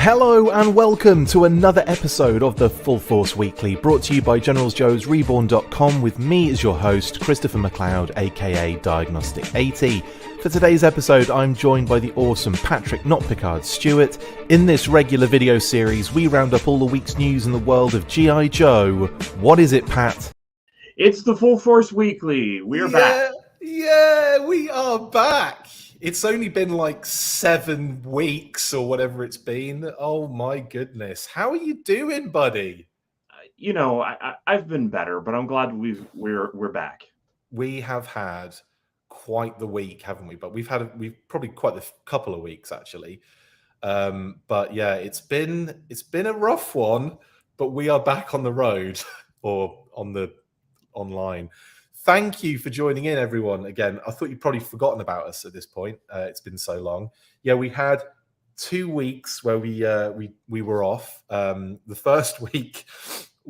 Hello and welcome to another episode of the Full Force Weekly, brought to you by Generals Joe's REBORN.com with me as your host, Christopher McLeod AKA Diagnostik80. For today's episode, I'm joined by the awesome Patrick Notpicard Stewart. In this regular video series, we round up all the week's news in the world of G.I. Joe. What is it, Pat? It's the Full Force Weekly. We're back. Yeah, we are back. It's only been like 7 weeks or whatever it's been. Oh my goodness. How are you doing, buddy? I've been better, but I'm glad we're back. We have had quite the week, haven't we? But we've probably quite a couple of weeks actually. But yeah, it's been a rough one, but we are back on the road or online. Thank you for joining in, everyone. Again, I thought you'd probably forgotten about us at this point. It's been so long. Yeah, we had 2 weeks where we were off. The first week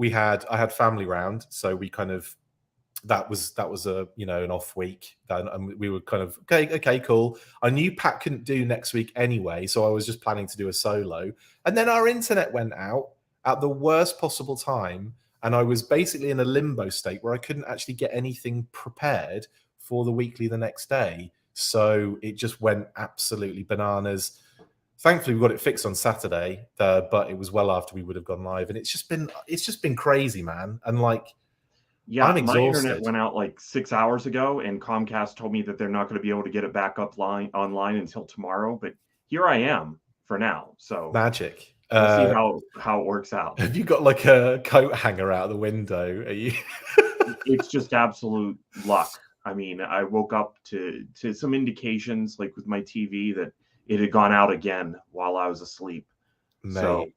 I had family round, so we kind of that was a an off week, and we were kind of okay, cool. I knew Pat couldn't do next week anyway, so I was just planning to do a solo. And then our internet went out at the worst possible time. And I was basically in a limbo state where I couldn't actually get anything prepared for the weekly the next day. So it just went absolutely bananas. Thankfully, we got it fixed on Saturday, but it was well after we would have gone live. And it's just been crazy, man. And I'm exhausted. My internet went out like 6 hours ago, and Comcast told me that they're not going to be able to get it back up online until tomorrow. But here I am for now. So magic. We'll see how it works out. Have you got like a coat hanger out the window? Are you? It's just absolute luck. I mean, I woke up to some indications, like with my TV, that it had gone out again while I was asleep. Mate, so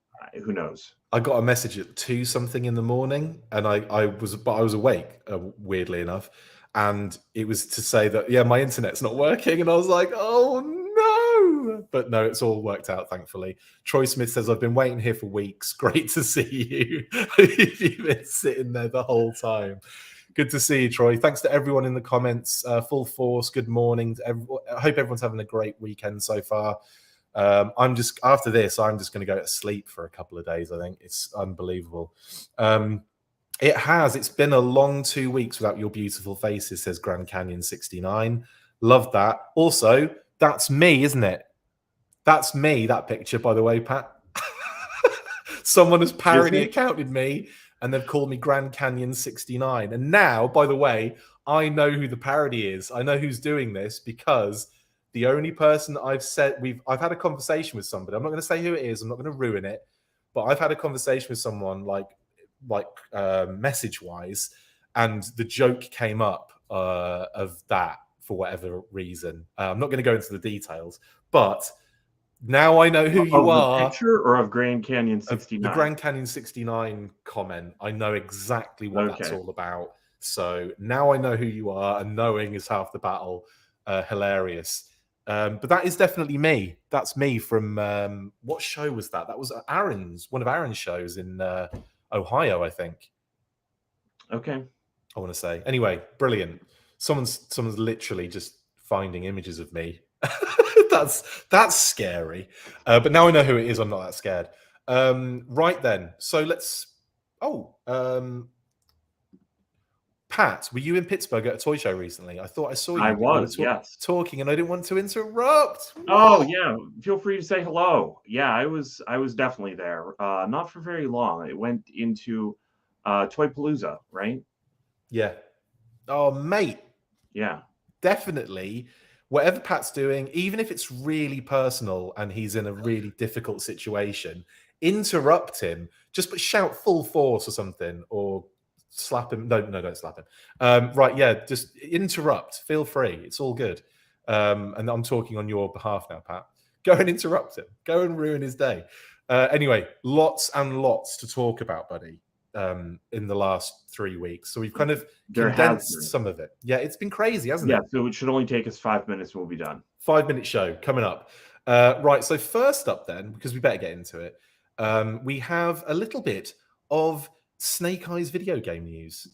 who knows? I got a message at 2 something in the morning, and I was awake, weirdly enough, and it was to say that my internet's not working, and I was like, oh no. But no, it's all worked out, thankfully. Troy Smith says, I've been waiting here for weeks. Great to see you. You've been sitting there the whole time. Good to see you, Troy. Thanks to everyone in the comments. Full force, good morning. I hope everyone's having a great weekend so far. After this, I'm just going to go to sleep for a couple of days, I think. It's unbelievable. It's been a long 2 weeks without your beautiful faces, says Grand Canyon 69. Love that. Also, that's me, isn't it? That's me, that picture, by the way, Pat. Someone has parody accounted me, and they've called me Grand Canyon 69. And now, by the way, I know who the parody is. I know who's doing this, because the only person I've had a conversation with somebody. I'm not going to say who it is. I'm not going to ruin it. But I've had a conversation with someone message-wise, and the joke came up of that for whatever reason. I'm not going to go into the details, but now I know who you are. The picture or of Grand Canyon 69? The Grand Canyon 69 comment. I know exactly what that's all about. So now I know who you are, and knowing is half the battle. Hilarious. But that is definitely me. That's me from what show was that? That was one of Aaron's shows in Ohio, I think. Okay. I want to say. Anyway, brilliant. Someone's literally just finding images of me. That's scary. But now I know who it is. I'm not that scared. Right then. So let's. Pat, were you in Pittsburgh at a toy show recently? I thought I saw you. I was, yes. Talking, and I didn't want to interrupt. Oh yeah, feel free to say hello. Yeah, I was definitely there. Not for very long. It went into Toypalooza, right? Yeah. Oh, mate. Yeah. Definitely. Whatever Pat's doing, even if it's really personal and he's in a really difficult situation, interrupt him. Just shout full force or something, or slap him. No, don't slap him. Right, yeah, just interrupt. Feel free. It's all good. And I'm talking on your behalf now, Pat. Go and interrupt him. Go and ruin his day. Anyway, lots and lots to talk about, buddy, in the last 3 weeks. So we've kind of condensed some of it. Yeah, it's been crazy, hasn't it? Yeah, so it should only take us 5 minutes and we'll be done. 5-minute show coming up. Right, so first up then, because we better get into it, we have a little bit of Snake Eyes video game news.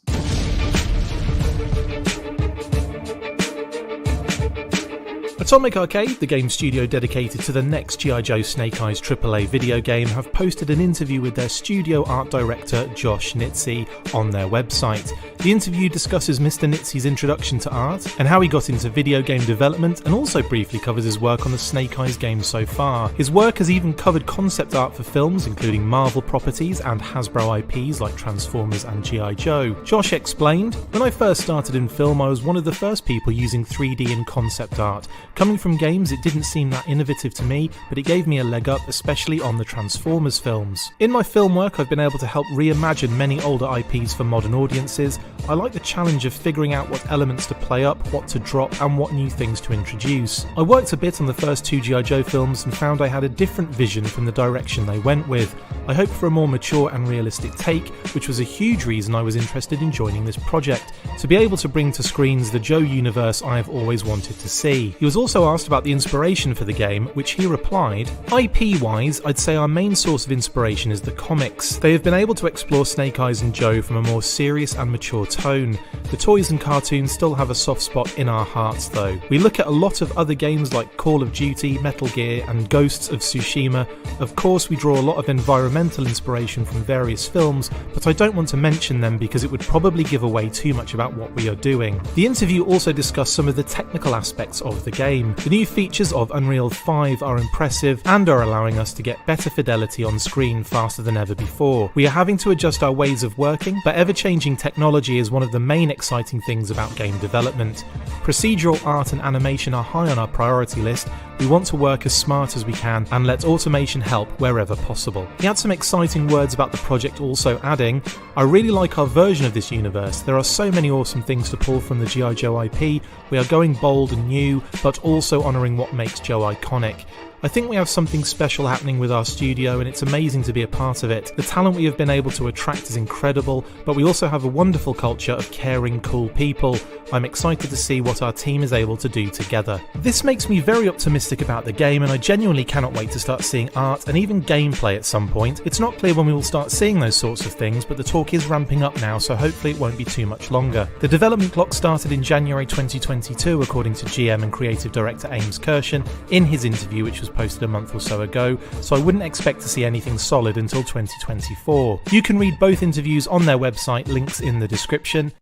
Atomic Arcade, the game studio dedicated to the next G.I. Joe Snake Eyes AAA video game, have posted an interview with their studio art director Josh Nitze on their website. The interview discusses Mr. Nitze's introduction to art and how he got into video game development, and also briefly covers his work on the Snake Eyes games so far. His work has even covered concept art for films including Marvel properties and Hasbro IPs like Transformers and G.I. Joe. Josh explained, "When I first started in film, I was one of the first people using 3D in concept art. Coming from games, it didn't seem that innovative to me, but it gave me a leg up, especially on the Transformers films. In my film work, I've been able to help reimagine many older IPs for modern audiences. I like the challenge of figuring out what elements to play up, what to drop, and what new things to introduce. I worked a bit on the first two G.I. Joe films and found I had a different vision from the direction they went with. I hoped for a more mature and realistic take, which was a huge reason I was interested in joining this project, to be able to bring to screens the Joe universe I have always wanted to see." He was also asked about the inspiration for the game, which he replied, "IP-wise, I'd say our main source of inspiration is the comics. They have been able to explore Snake Eyes and Joe from a more serious and mature tone. The toys and cartoons still have a soft spot in our hearts though. We look at a lot of other games like Call of Duty, Metal Gear and Ghosts of Tsushima. Of course we draw a lot of environmental inspiration from various films, but I don't want to mention them because it would probably give away too much about what we are doing." The interview also discussed some of the technical aspects of the game. The new features of Unreal 5 are impressive and are allowing us to get better fidelity on screen faster than ever before. We are having to adjust our ways of working, but ever-changing technology is one of the main exciting things about game development. Procedural art and animation are high on our priority list. We want to work as smart as we can and let automation help wherever possible. He had some exciting words about the project, also adding, "I really like our version of this universe. There are so many awesome things to pull from the G.I. Joe IP. We are going bold and new, but also honouring what makes Joe iconic. I think we have something special happening with our studio and it's amazing to be a part of it. The talent we have been able to attract is incredible, but we also have a wonderful culture of caring, cool people. I'm excited to see what our team is able to do together." This makes me very optimistic about the game, and I genuinely cannot wait to start seeing art and even gameplay at some point. It's not clear when we will start seeing those sorts of things, but the talk is ramping up now, so hopefully it won't be too much longer. The development clock started in January 2022, according to GM and creative director Ames Kirshen in his interview, which was posted a month or so ago, so I wouldn't expect to see anything solid until 2024. You can read both interviews on their website, links in the description.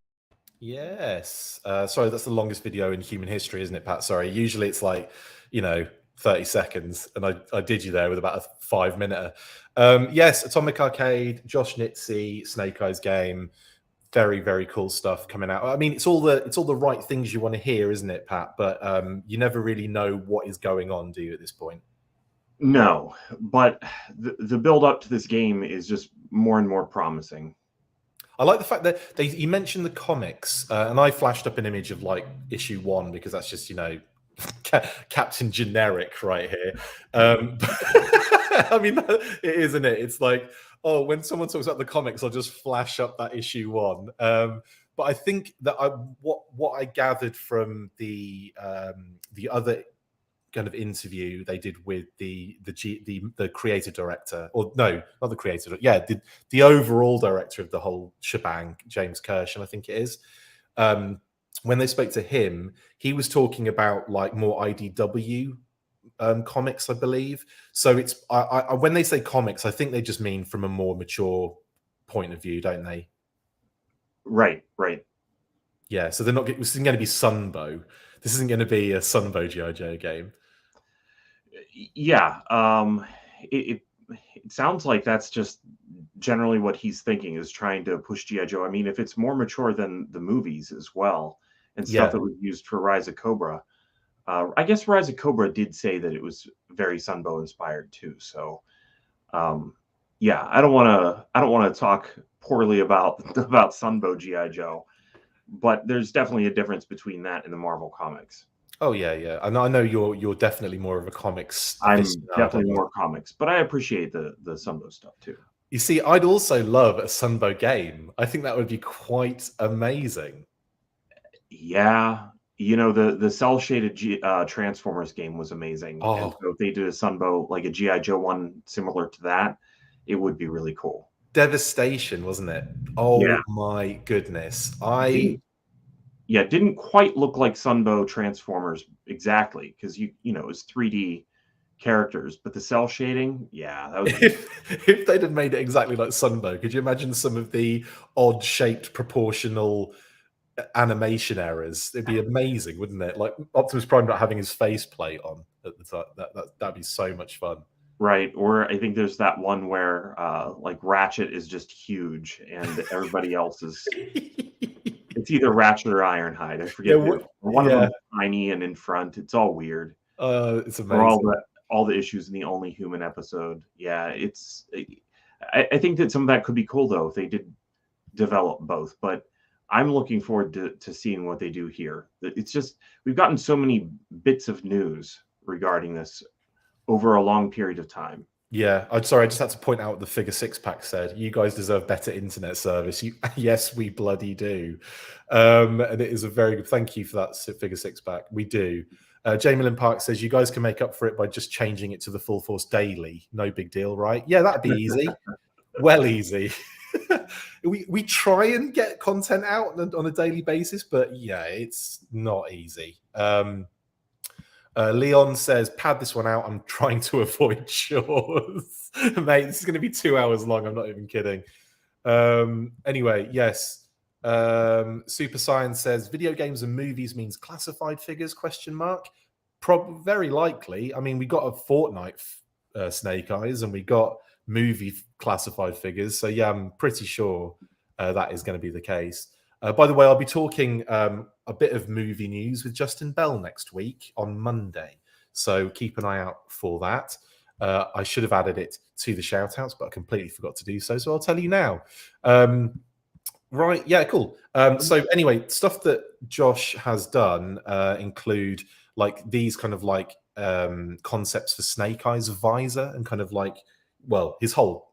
Yes. Sorry, that's the longest video in human history, isn't it, Pat? Sorry. Usually it's like, 30 seconds, and I did you there with about a 5-minute. Yes, Atomic Arcade, Josh Nitze, Snake Eyes game. Very, very cool stuff coming out. I mean, it's all the right things you want to hear, isn't it, Pat? But you never really know what is going on, do you, at this point? No, but the build up to this game is just more and more promising. I like the fact that you mentioned the comics, and I flashed up an image of like issue 1 because that's just Captain Generic right here. I mean, it is, isn't it? It's like, oh, when someone talks about the comics, I'll just flash up that issue 1. But I think that what I gathered from the other kind of interview they did with the creative director, or no, not the creative, yeah, the overall director of the whole shebang, James Kirshen, I think it is. When they spoke to him, he was talking about like more IDW comics, I believe. So it's when they say comics, I think they just mean from a more mature point of view, don't they? Right. Yeah, so they're not. This isn't going to be Sunbow. This isn't going to be a Sunbow G.I. Joe game. Yeah, it sounds like that's just generally what he's thinking, is trying to push G.I. Joe. I mean, if it's more mature than the movies as well, and stuff that was used for Rise of Cobra. I guess Rise of Cobra did say that it was very Sunbow inspired too. So, yeah, I don't want to talk poorly about Sunbow G.I. Joe, but there's definitely a difference between that and the Marvel comics. Oh yeah. And I know you're definitely more of a comics. I'm definitely more comics, but I appreciate the Sunbow stuff too. You see, I'd also love a Sunbow game. I think that would be quite amazing. Yeah, the cell shaded Transformers game was amazing. Oh. And so if they did a Sunbow, like a G.I. Joe one similar to that, it would be really cool. Devastation, wasn't it? Oh yeah. My goodness. yeah, it didn't quite look like Sunbow Transformers exactly, because you know, it's 3D characters, but the cell shading, yeah, that was If they'd have made it exactly like Sunbow, could you imagine some of the odd shaped proportional animation errors? It'd be amazing, wouldn't it? Like Optimus Prime not having his face plate on at the time. That'd be so much fun. right. Or I think there's that one where like Ratchet is just huge and everybody else is it's either Ratchet or Ironhide. I forget who. One of them is tiny and in front. It's all weird. It's amazing. For all the issues in the Only Human episode. Yeah, it's. I think that some of that could be cool though if they did develop both. But I'm looking forward to seeing what they do here. It's just we've gotten so many bits of news regarding this over a long period of time. Yeah, I'm sorry. I just had to point out what the Figure Six Pack said. You guys deserve better internet service. Yes, we bloody do. And it is a very good. Thank you for that, Figure Six Pack. We do. Jamie Lynn Park says you guys can make up for it by just changing it to the Full Force daily. No big deal, right? Yeah, that'd be easy. Well, easy. we try and get content out on a daily basis, but yeah, it's not easy. Leon says, pad this one out. I'm trying to avoid chores. Mate, this is going to be 2 hours long. I'm not even kidding. Anyway, yes. Super Science says, video games and movies means classified figures, ? Very likely. I mean, we got a Fortnite Snake Eyes and we got movie classified figures. So yeah, I'm pretty sure that is going to be the case. By the way, I'll be talking a bit of movie news with Justin Bell next week on Monday. So keep an eye out for that. I should have added it to the shout outs, but I completely forgot to do so. So I'll tell you now. Right. Yeah, cool. So anyway, stuff that Josh has done include like these kind of like concepts for Snake Eyes visor and kind of like, well, his whole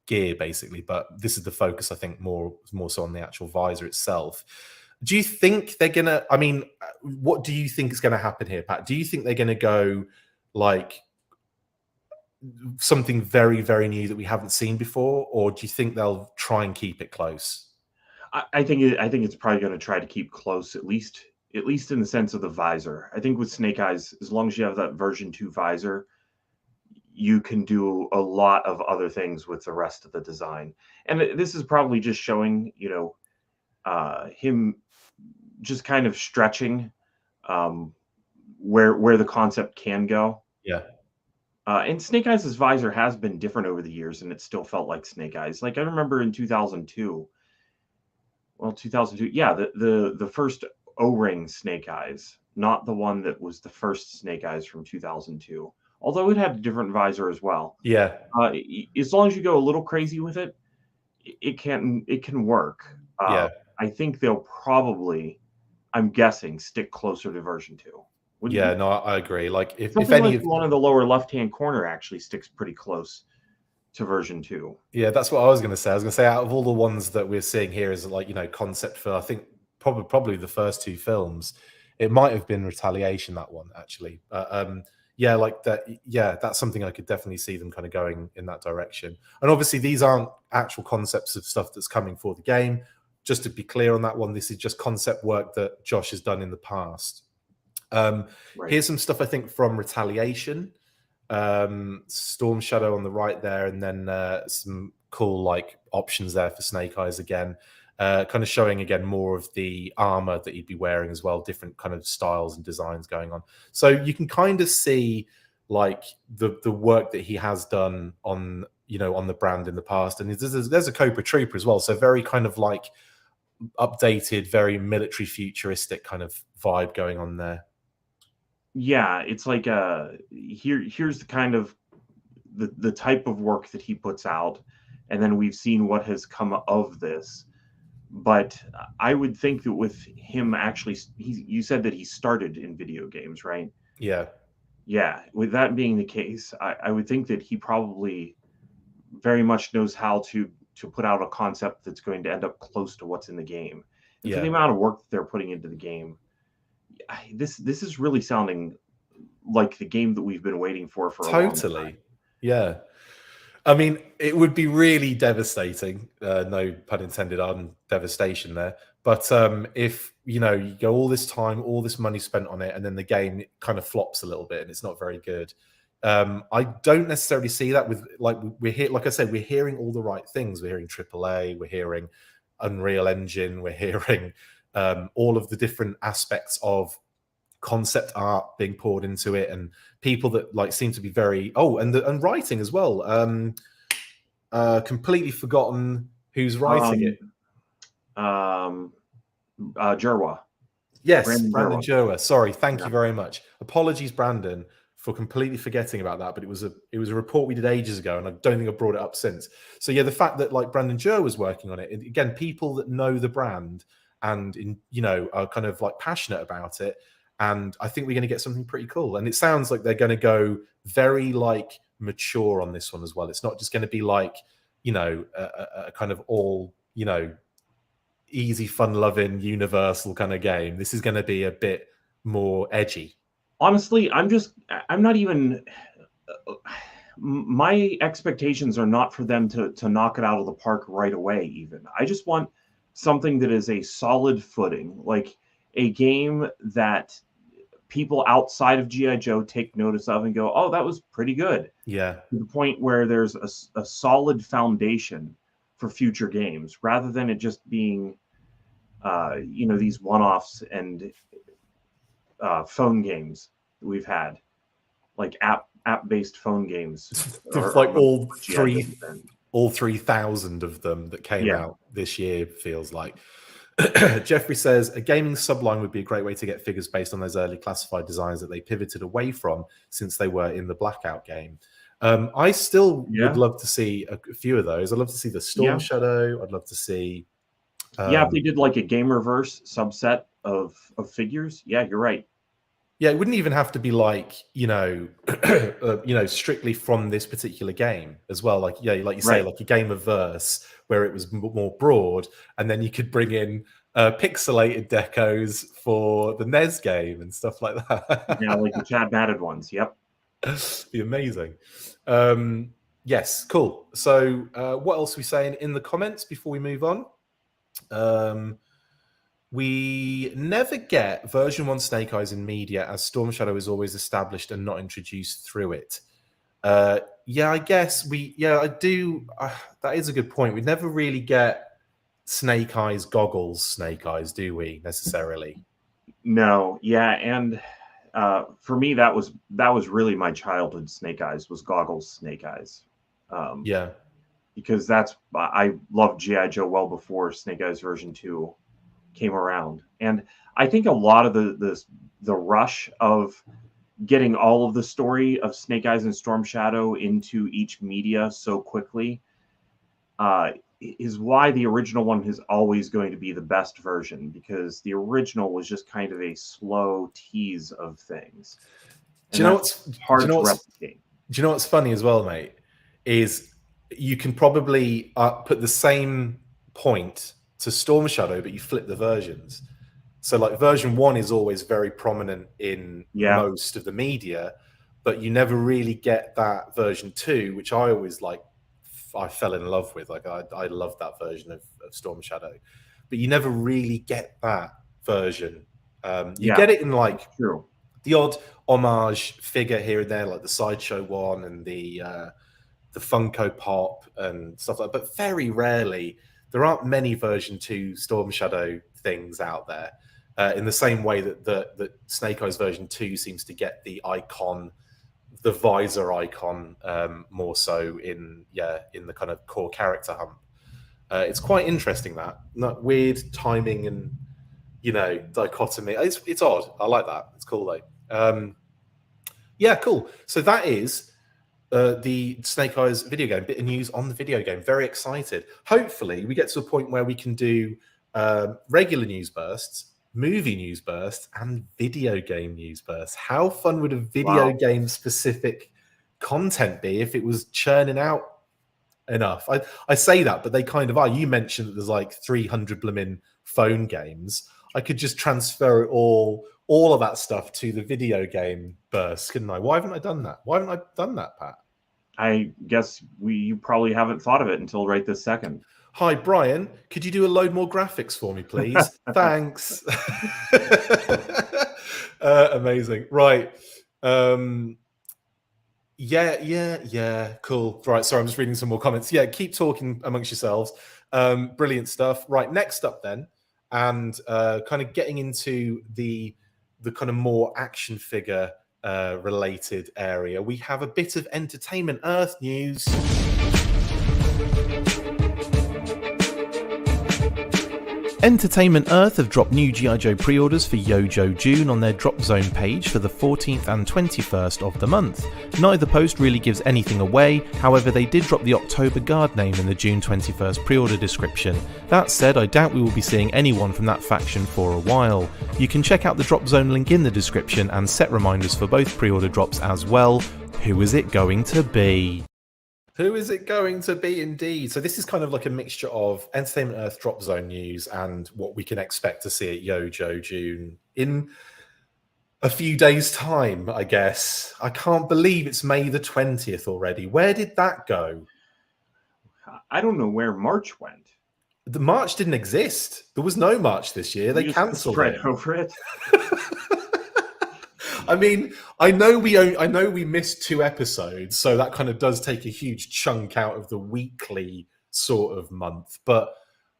gear basically, but this is the focus, I think, more so on the actual visor itself. Do you think they're gonna, I mean, what do you think is going to happen here, Pat? Do you think they're going to go like something very, very new that we haven't seen before, or do you think they'll try and keep it close? I think it's probably going to try to keep close, at least in the sense of the visor. I think with Snake Eyes, as long as you have that version 2 visor, you can do a lot of other things with the rest of the design. And this is probably just showing, you know, him just kind of stretching where the concept can go. Yeah. And Snake Eyes' visor has been different over the years, and it still felt like Snake Eyes. Like I remember in 2002. Well, 2002. Yeah, the first O-ring Snake Eyes, not the one that was the first Snake Eyes from 2002. Although it had a different visor as well. Yeah. As long as you go a little crazy with it, it can work. Yeah. I think they'll probably, I'm guessing, stick closer to version 2. Yeah, no, I agree. Like if any like one of the lower left-hand corner actually sticks pretty close to version 2. Yeah, that's what I was going to say. I was going to say out of all the ones that we're seeing here is like, you know, concept for, I think probably the first 2 films, it might have been Retaliation, that one actually. Yeah, like that. Yeah, that's something I could definitely see them kind of going in that direction. And obviously, these aren't actual concepts of stuff that's coming for the game. Just to be clear on that one, this is just concept work that Josh has done in the past. Right. Here's some stuff I think from Retaliation. Storm Shadow on the right there, and then some cool like options there for Snake Eyes again. Kind of showing again more of the armor that he'd be wearing as well, different kind of styles and designs going on. So you can kind of see like the work that he has done on, you know, on the brand in the past. And there's a Cobra Trooper as well. So very kind of like updated, very military futuristic kind of vibe going on there. Yeah, it's like here's the kind of the type of work that he puts out, and then we've seen what has come of this. But I would think that with him actually, you said that he started in video games, right? Yeah. Yeah. With that being the case, I would think that he probably very much knows how to put out a concept that's going to end up close to what's in the game. And for the amount of work that they're putting into the game, this is really sounding like the game that we've been waiting for a long time. Yeah. I mean, it would be really devastating. No pun intended on devastation there. But if you know, you go all this time, all this money spent on it, and then the game kind of flops a little bit and it's not very good. I don't necessarily see that with, like, like I said, we're hearing all the right things. We're hearing AAA, we're hearing Unreal Engine, we're hearing all of the different aspects of concept art being poured into it, and people that like seem to be very and writing as well. Completely forgotten who's writing it. Jerwa. Yes, Brandon Jerwa. Sorry, thank you very much. Apologies, Brandon, for completely forgetting about that. But it was a report we did ages ago, and I don't think I've brought it up since. So yeah, the fact that like Brandon Jerwa was working on it, again, people that know the brand and are kind of like passionate about it. And I think we're going to get something pretty cool. And it sounds like they're going to go very like mature on this one as well. It's not just going to be like, a kind of all, easy, fun-loving, universal kind of game. This is going to be a bit more edgy. Honestly, I'm not even, my expectations are not for them to knock it out of the park right away even. I just want something that is a solid footing, like a game that people outside of G.I. Joe take notice of and go, oh, that was pretty good. Yeah. To the point where there's a solid foundation for future games, rather than it just being, these one-offs and phone games that we've had, like app-based phone games. Like all 3,000 of them that came out this year, feels like. Jeffrey says a gaming subline would be a great way to get figures based on those early classified designs that they pivoted away from since they were in the Blackout game. I still would love to see a few of those. I'd love to see the Storm Shadow. I'd love to see. If they did like a Gamerverse subset of figures. Yeah, you're right. Yeah, it wouldn't even have to be like, strictly from this particular game as well. Like, like you say, like a Gamerverse where it was more broad, and then you could bring in pixelated decos for the NES game and stuff like that. Yeah, like the Chad Matted ones. Yep. Be amazing. Yes, cool. So what else are we saying in the comments before we move on? We never get version 1 Snake Eyes in media, as Storm Shadow is always established and not introduced through it. I guess I do. That is a good point. We never really get Snake Eyes goggles, Snake Eyes, do we, necessarily? No. Yeah. And for me, that was really my childhood Snake Eyes, was goggles Snake Eyes. Because I loved G.I. Joe well before Snake Eyes version 2 came around. And I think a lot of the rush of getting all of the story of Snake Eyes and Storm Shadow into each media so quickly is why the original one is always going to be the best version, because the original was just kind of a slow tease of things. Do you know what's hard to replicate? Do you know what's funny as well, mate? Is you can probably put the same point to Storm Shadow, but you flip the versions. So like version 1 is always very prominent in most of the media, but you never really get that version 2, which I always I fell in love with. Like I love that version of Storm Shadow, but you never really get that version. You get it in like the odd homage figure here and there, like the Sideshow one and the Funko Pop and stuff like that, but very rarely. There aren't many version 2 Storm Shadow things out there, in the same way that Snake Eyes version 2 seems to get the icon, the visor icon, more so in the kind of core character hump. It's quite interesting, that weird timing and dichotomy. It's odd. I like that. It's cool though. Cool. So that is the Snake Eyes video game. Bit of news on the video game. Very excited. Hopefully we get to a point where we can do regular news bursts, movie news bursts, and video game news bursts. How fun would a video game specific content be if it was churning out enough? I say that, but they kind of are. You mentioned that there's like 300 blooming phone games. I could just transfer it all of that stuff to the video game burst, couldn't I? Why haven't I done that? Why haven't I done that, Pat? I guess you probably haven't thought of it until right this second. Hi, Brian. Could you do a load more graphics for me, please? Thanks. Amazing. Right. Yeah. Cool. Right. Sorry, I'm just reading some more comments. Yeah, keep talking amongst yourselves. Brilliant stuff. Right. Next up, then, and kind of getting into the kind of more action figure related area, we have a bit of Entertainment Earth news. Entertainment Earth have dropped new G.I. Joe pre-orders for JoJo June on their drop zone page for the 14th and 21st of the month. Neither post really gives anything away, however they did drop the October guard name in the June 21st pre-order description. That said, I doubt we will be seeing anyone from that faction for a while. You can check out the drop zone link in the description and set reminders for both pre-order drops as well. Who is it going to be? Who is it going to be indeed? So this is kind of like a mixture of Entertainment Earth drop zone news and what we can expect to see at JoJo June in a few days' time, I guess. I can't believe it's May the 20th already. Where did that go? I don't know where March went. The March didn't exist. There was no March this year. They cancelled it. Over it. I mean, I know we missed 2 episodes, so that kind of does take a huge chunk out of the weekly sort of month. But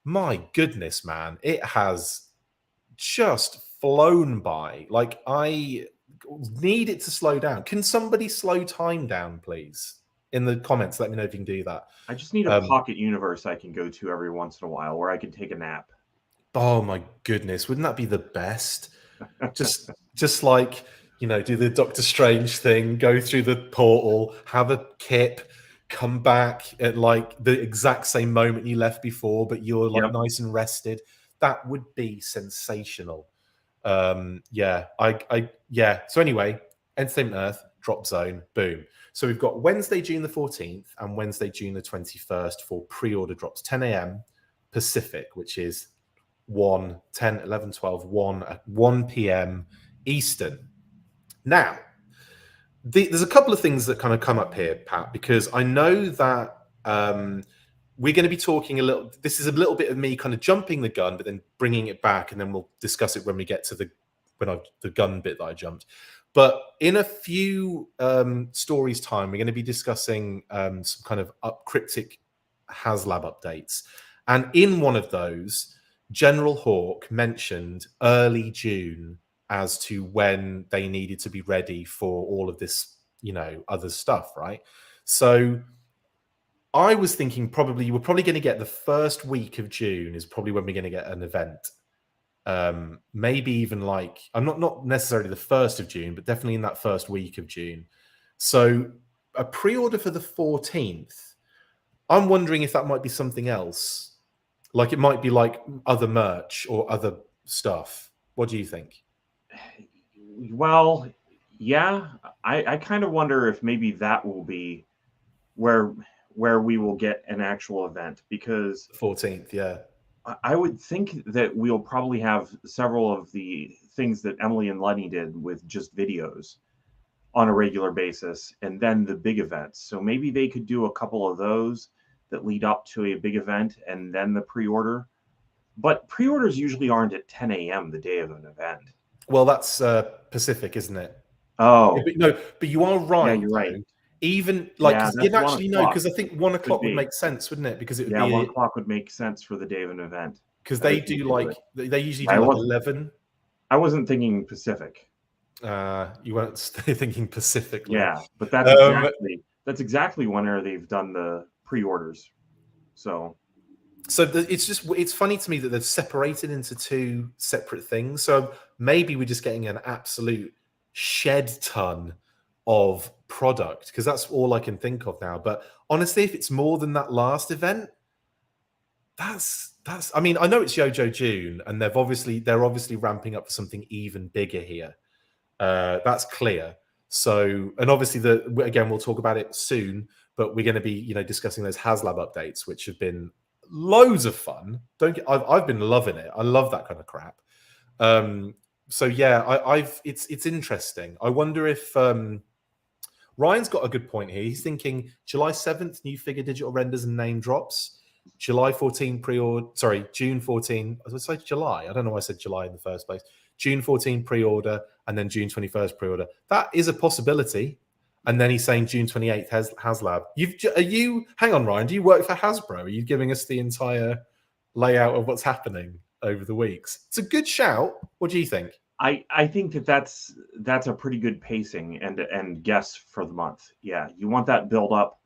my goodness, man, it has just flown by. Like, I need it to slow down. Can somebody slow time down, please? In the comments, let me know if you can do that. I just need a pocket universe I can go to every once in a while where I can take a nap. Oh my goodness, wouldn't that be the best? Just like, you know, do the Doctor Strange thing, go through the portal, have a kip, come back at like the exact same moment you left before, but you're like nice and rested. That would be sensational. Yeah. So anyway, Entertainment Earth, drop zone, boom. So we've got Wednesday, June the 14th and Wednesday, June the 21st for pre-order drops, 10 a.m. Pacific, which is 1, 10, 11, 12, 1 at 1 p.m. Eastern. Now, there's a couple of things that kind of come up here, Pat, because I know that we're going to be talking a little. This is a little bit of me kind of jumping the gun, but then bringing it back, and then we'll discuss it when we get to the gun bit that I jumped. But in a few stories' time, we're going to be discussing some kind of cryptic HasLab updates, and in one of those, General Hawk mentioned early June as to when they needed to be ready for all of this, you know, other stuff, right? So I was thinking we're probably going to get the first week of June is probably when we're going to get an event. Maybe even like, I'm not necessarily the 1st of June, but definitely in that first week of June. So a pre-order for the 14th, I'm wondering if that might be something else. Like it might be like other merch or other stuff. What do you think? Well, yeah, I kind of wonder if maybe that will be where we will get an actual event, because 14th, yeah. I would think that we'll probably have several of the things that Emily and Lenny did with just videos on a regular basis, and then the big events. So maybe they could do a couple of those that lead up to a big event and then the pre-order. But pre-orders usually aren't at 10 a.m. the day of an event. Well, that's Pacific, isn't it? Oh. But you are right. Yeah, you're right. Even like, you'd actually know, because I think 1 o'clock would be. Make sense, wouldn't it? Because it would be 1 o'clock would make sense for the day of an event. Because they do like, they usually do like 11. I wasn't thinking Pacific. You weren't thinking Pacific. Yeah, but that's exactly when they've done the pre-orders. So it's funny to me that they've separated into 2 separate things. So maybe we're just getting an absolute shed ton of product, because that's all I can think of now. But honestly, if it's more than that last event, that's I mean, I know it's JoJo June, and they're obviously ramping up for something even bigger here. That's clear. So, and obviously again, we'll talk about it soon, but we're going to be, you know, discussing those HasLab updates, which have been loads of fun. I've been loving it. I love that kind of crap. So yeah, it's interesting. I wonder if Ryan's got a good point here. He's thinking July 7th, new figure digital renders and name drops. July 14 pre-order. Sorry, June 14. I was going to say July. I don't know why I said July in the first place. June 14 pre-order and then June 21st pre-order. That is a possibility. And then he's saying June 28th HasLab. Hang on, Ryan, do you work for Hasbro? Are you giving us the entire layout of what's happening over the weeks? It's a good shout. What do you think? I think that's a pretty good pacing and guess for the month. Yeah, you want that build up,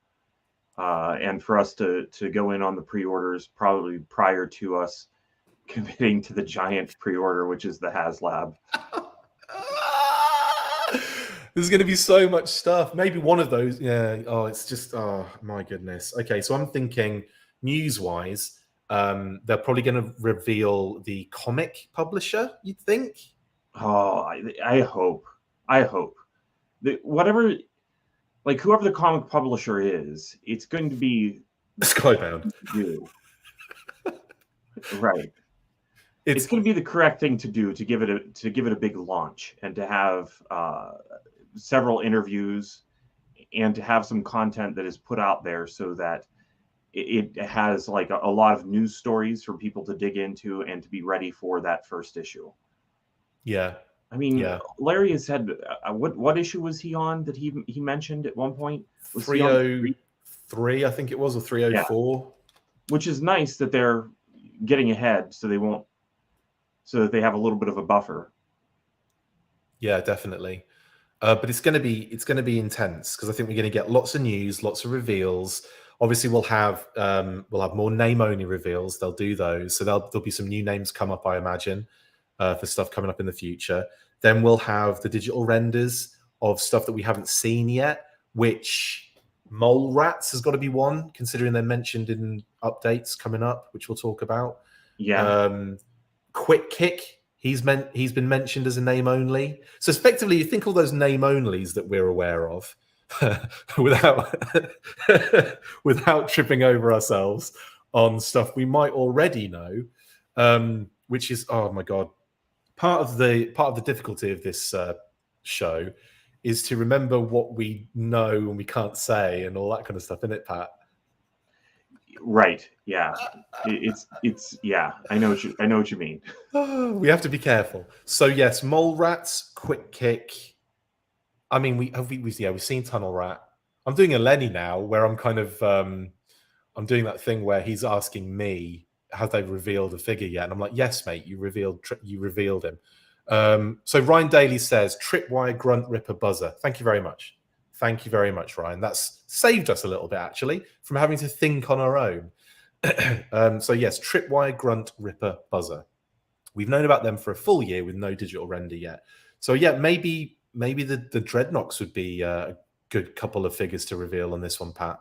and for us to go in on the pre-orders probably prior to us committing to the giant pre-order, which is the HasLab. There's going to be so much stuff. Maybe one of those. Yeah. Oh, it's just. Oh my goodness. Okay, so I'm thinking news-wise, they're probably going to reveal the comic publisher. You'd think. Oh, I hope that whatever, like whoever the comic publisher is, it's going to be Skybound. Right. It's going to be the correct thing to do to give it a big launch and to have several interviews and to have some content that is put out there so that it has like a lot of news stories for people to dig into and to be ready for that first issue. Yeah. I mean, Larry has said, what issue was he on that he mentioned at one point? Was 303, I think it was, or 304. Yeah. Which is nice that they're getting ahead so that they have a little bit of a buffer. Yeah, definitely. But it's going to be intense because I think we're going to get lots of news, lots of reveals. Obviously, we'll have more name only reveals. They'll do those, so there'll be some new names come up, I imagine, for stuff coming up in the future. Then we'll have the digital renders of stuff that we haven't seen yet, which Mole Rats has got to be one, considering they're mentioned in updates coming up, which we'll talk about. Yeah. Quick Kick, he's been mentioned as a name only. So effectively, you think all those name onlys that we're aware of, without tripping over ourselves on stuff we might already know, which is, oh my god, part of the difficulty of this show is to remember what we know and we can't say and all that kind of stuff, isn't it, Pat? Right. Yeah. It's yeah. I know what you mean. We have to be careful. So yes, Mole Rats, Quick Kick. I mean, we've seen Tunnel Rat. I'm doing a Lenny now, where I'm kind of I'm doing that thing where he's asking me, have they revealed a figure yet? And I'm like, yes, mate, you revealed him. So Ryan Daly says, Tripwire Grunt Ripper Buzzer. Thank you very much. Thank you very much, Ryan. That's saved us a little bit, actually, from having to think on our own. So yes, Tripwire Grunt Ripper Buzzer. We've known about them for a full year with no digital render yet. So yeah, maybe the Dreadnoks would be a good couple of figures to reveal on this one, Pat.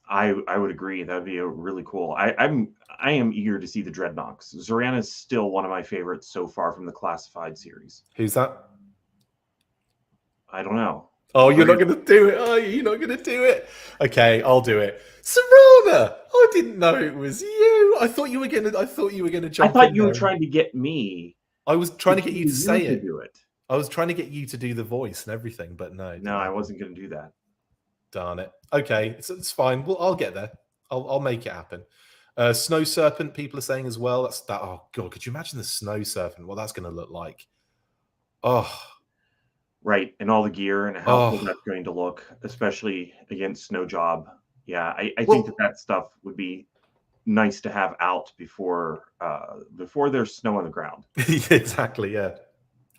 I would agree. That'd be a really cool. I am eager to see the Dreadnoks. Zorana is still one of my favorites so far from the Classified series. Who's that? I don't know. Oh, you're not going to do it. Oh, you're not going to do it. Okay, I'll do it. Zorana, I didn't know it was you. I thought you were going to jump. I thought you were trying to get me. I was trying to get you to say it. Do it. I was trying to get you to do the voice and everything, but no. No, I wasn't going to do that. Darn it. Okay, it's fine. Well, I'll get there. I'll make it happen. Snow Serpent, people are saying as well. That's that. Oh god, could you imagine the Snow Serpent? What that's going to look like? Oh, right, and all the gear and how cool that's going to look, especially against Snow Job. Yeah, I think that stuff would be nice to have out before there's snow on the ground. Exactly. Yeah.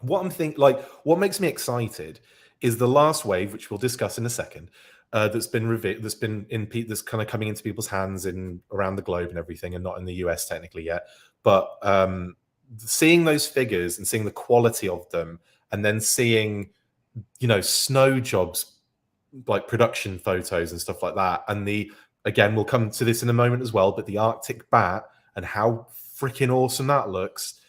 What makes me excited is the last wave, which we'll discuss in a second. That's been that's kind of coming into people's hands around the globe and everything, and not in the US technically yet. But seeing those figures and seeing the quality of them, and then seeing, Snow Job's like production photos and stuff like that, and again we'll come to this in a moment as well. But the Arctic Bat and how freaking awesome that looks.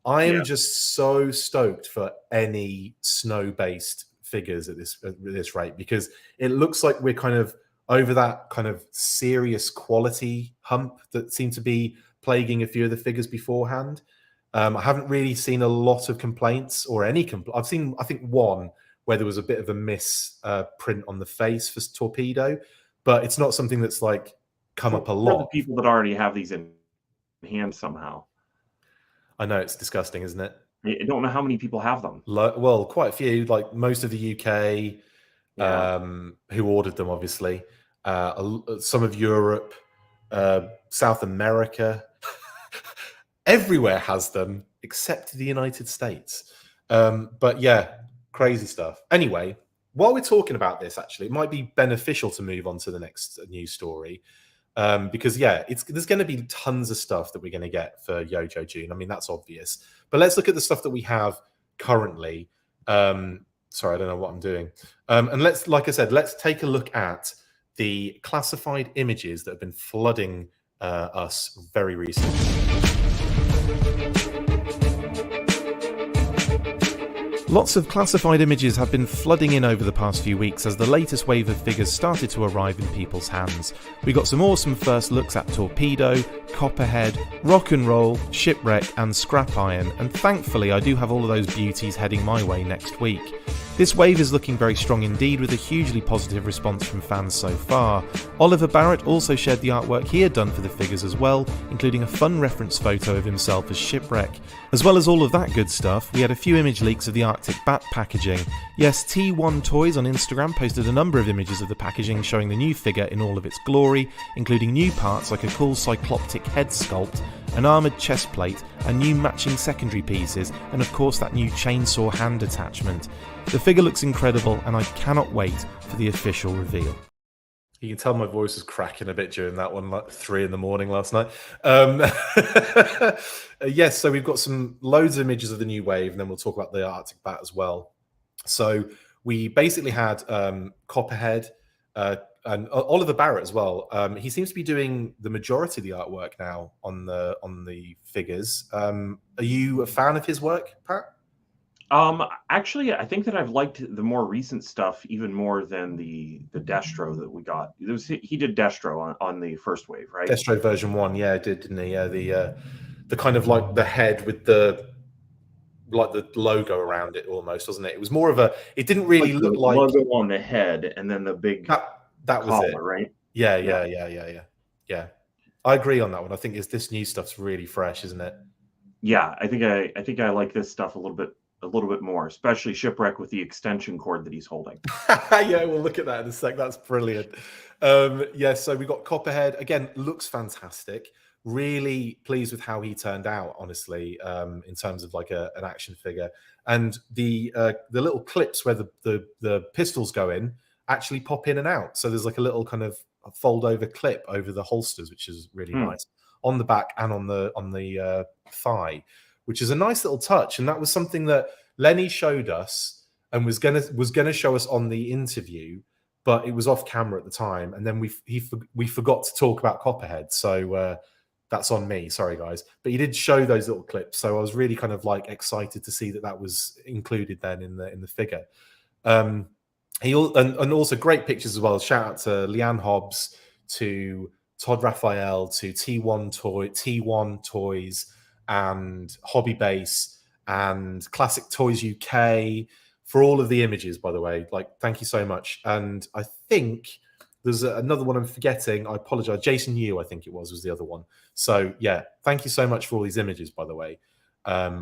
I am just so stoked for any snow-based figures at this rate, because it looks like we're kind of over that kind of serious quality hump that seemed to be plaguing a few of the figures beforehand. I haven't really seen a lot of complaints or any I've seen, I think, one where there was a bit of a print on the face for Torpedo, but it's not something that's like come up a For lot. the people that already have these in hand somehow. I know, it's disgusting, isn't it? I don't know how many people have them. Well, quite a few, like most of the UK, who ordered them, obviously. Some of Europe, South America, everywhere has them except the United States. But yeah, crazy stuff. Anyway, while we're talking about this, actually, it might be beneficial to move on to the next news story. Because yeah, there's going to be tons of stuff that we're going to get for JoJo June. I mean, that's obvious. But let's look at the stuff that we have currently. Sorry, I don't know what I'm doing. And like I said, let's take a look at the classified images that have been flooding us very recently. Lots of classified images have been flooding in over the past few weeks as the latest wave of figures started to arrive in people's hands. We got some awesome first looks at Torpedo, Copperhead, Rock and Roll, Shipwreck and Scrap Iron, and thankfully I do have all of those beauties heading my way next week. This wave is looking very strong indeed, with a hugely positive response from fans so far. Oliver Barrett also shared the artwork he had done for the figures as well, including a fun reference photo of himself as Shipwreck. As well as all of that good stuff, we had a few image leaks of the Arctic Bat packaging. Yes, T1 Toys on Instagram posted a number of images of the packaging showing the new figure in all of its glory, including new parts like a cool cycloptic head sculpt, an armoured chest plate, and new matching secondary pieces, and of course that new chainsaw hand attachment. The figure looks incredible and I cannot wait for the official reveal. You can tell my voice was cracking a bit during that one, like 3 in the morning last night. Yes, so we've got loads of images of the new wave, and then we'll talk about the Arctic Bat as well. So we basically had Copperhead and Oliver Barrett as well. He seems to be doing the majority of the artwork now on the figures. Are you a fan of his work, Pat? Actually, I think that I've liked the more recent stuff even more than the Destro that we got. He did Destro on the first wave, right? Destro version 1, yeah, didn't he? Yeah, the kind of like the head with the logo around it almost, wasn't it? It was more of a. It didn't really look like logo on the head and then the big that was it, right? Yeah. I agree on that one. I think this new stuff's really fresh, isn't it? Yeah, I think I like this stuff a little bit more, especially Shipwreck with the extension cord that he's holding. Yeah, we'll look at that in a sec. That's brilliant. Yeah, so we got Copperhead. Again, looks fantastic. Really pleased with how he turned out, honestly, in terms of like an action figure. And the little clips where the pistols go in actually pop in and out. So there's like a little kind of fold over clip over the holsters, which is really nice, on the back and on the thigh, which is a nice little touch. And that was something that Lenny showed us and was gonna show us on the interview, but it was off camera at the time. And then we forgot to talk about Copperhead. So that's on me. Sorry, guys. But he did show those little clips. So I was really kind of like excited to see that was included then in the figure. And also great pictures as well. Shout out to Leanne Hobbs, to Todd Raphael, to T1 Toys, and Hobby Base, and Classic Toys UK for all of the images, by the way. Like, thank you so much. And I think there's another one I'm forgetting. I apologize. Jason Yu, I think it was the other one. So yeah, thank you so much for all these images, by the way.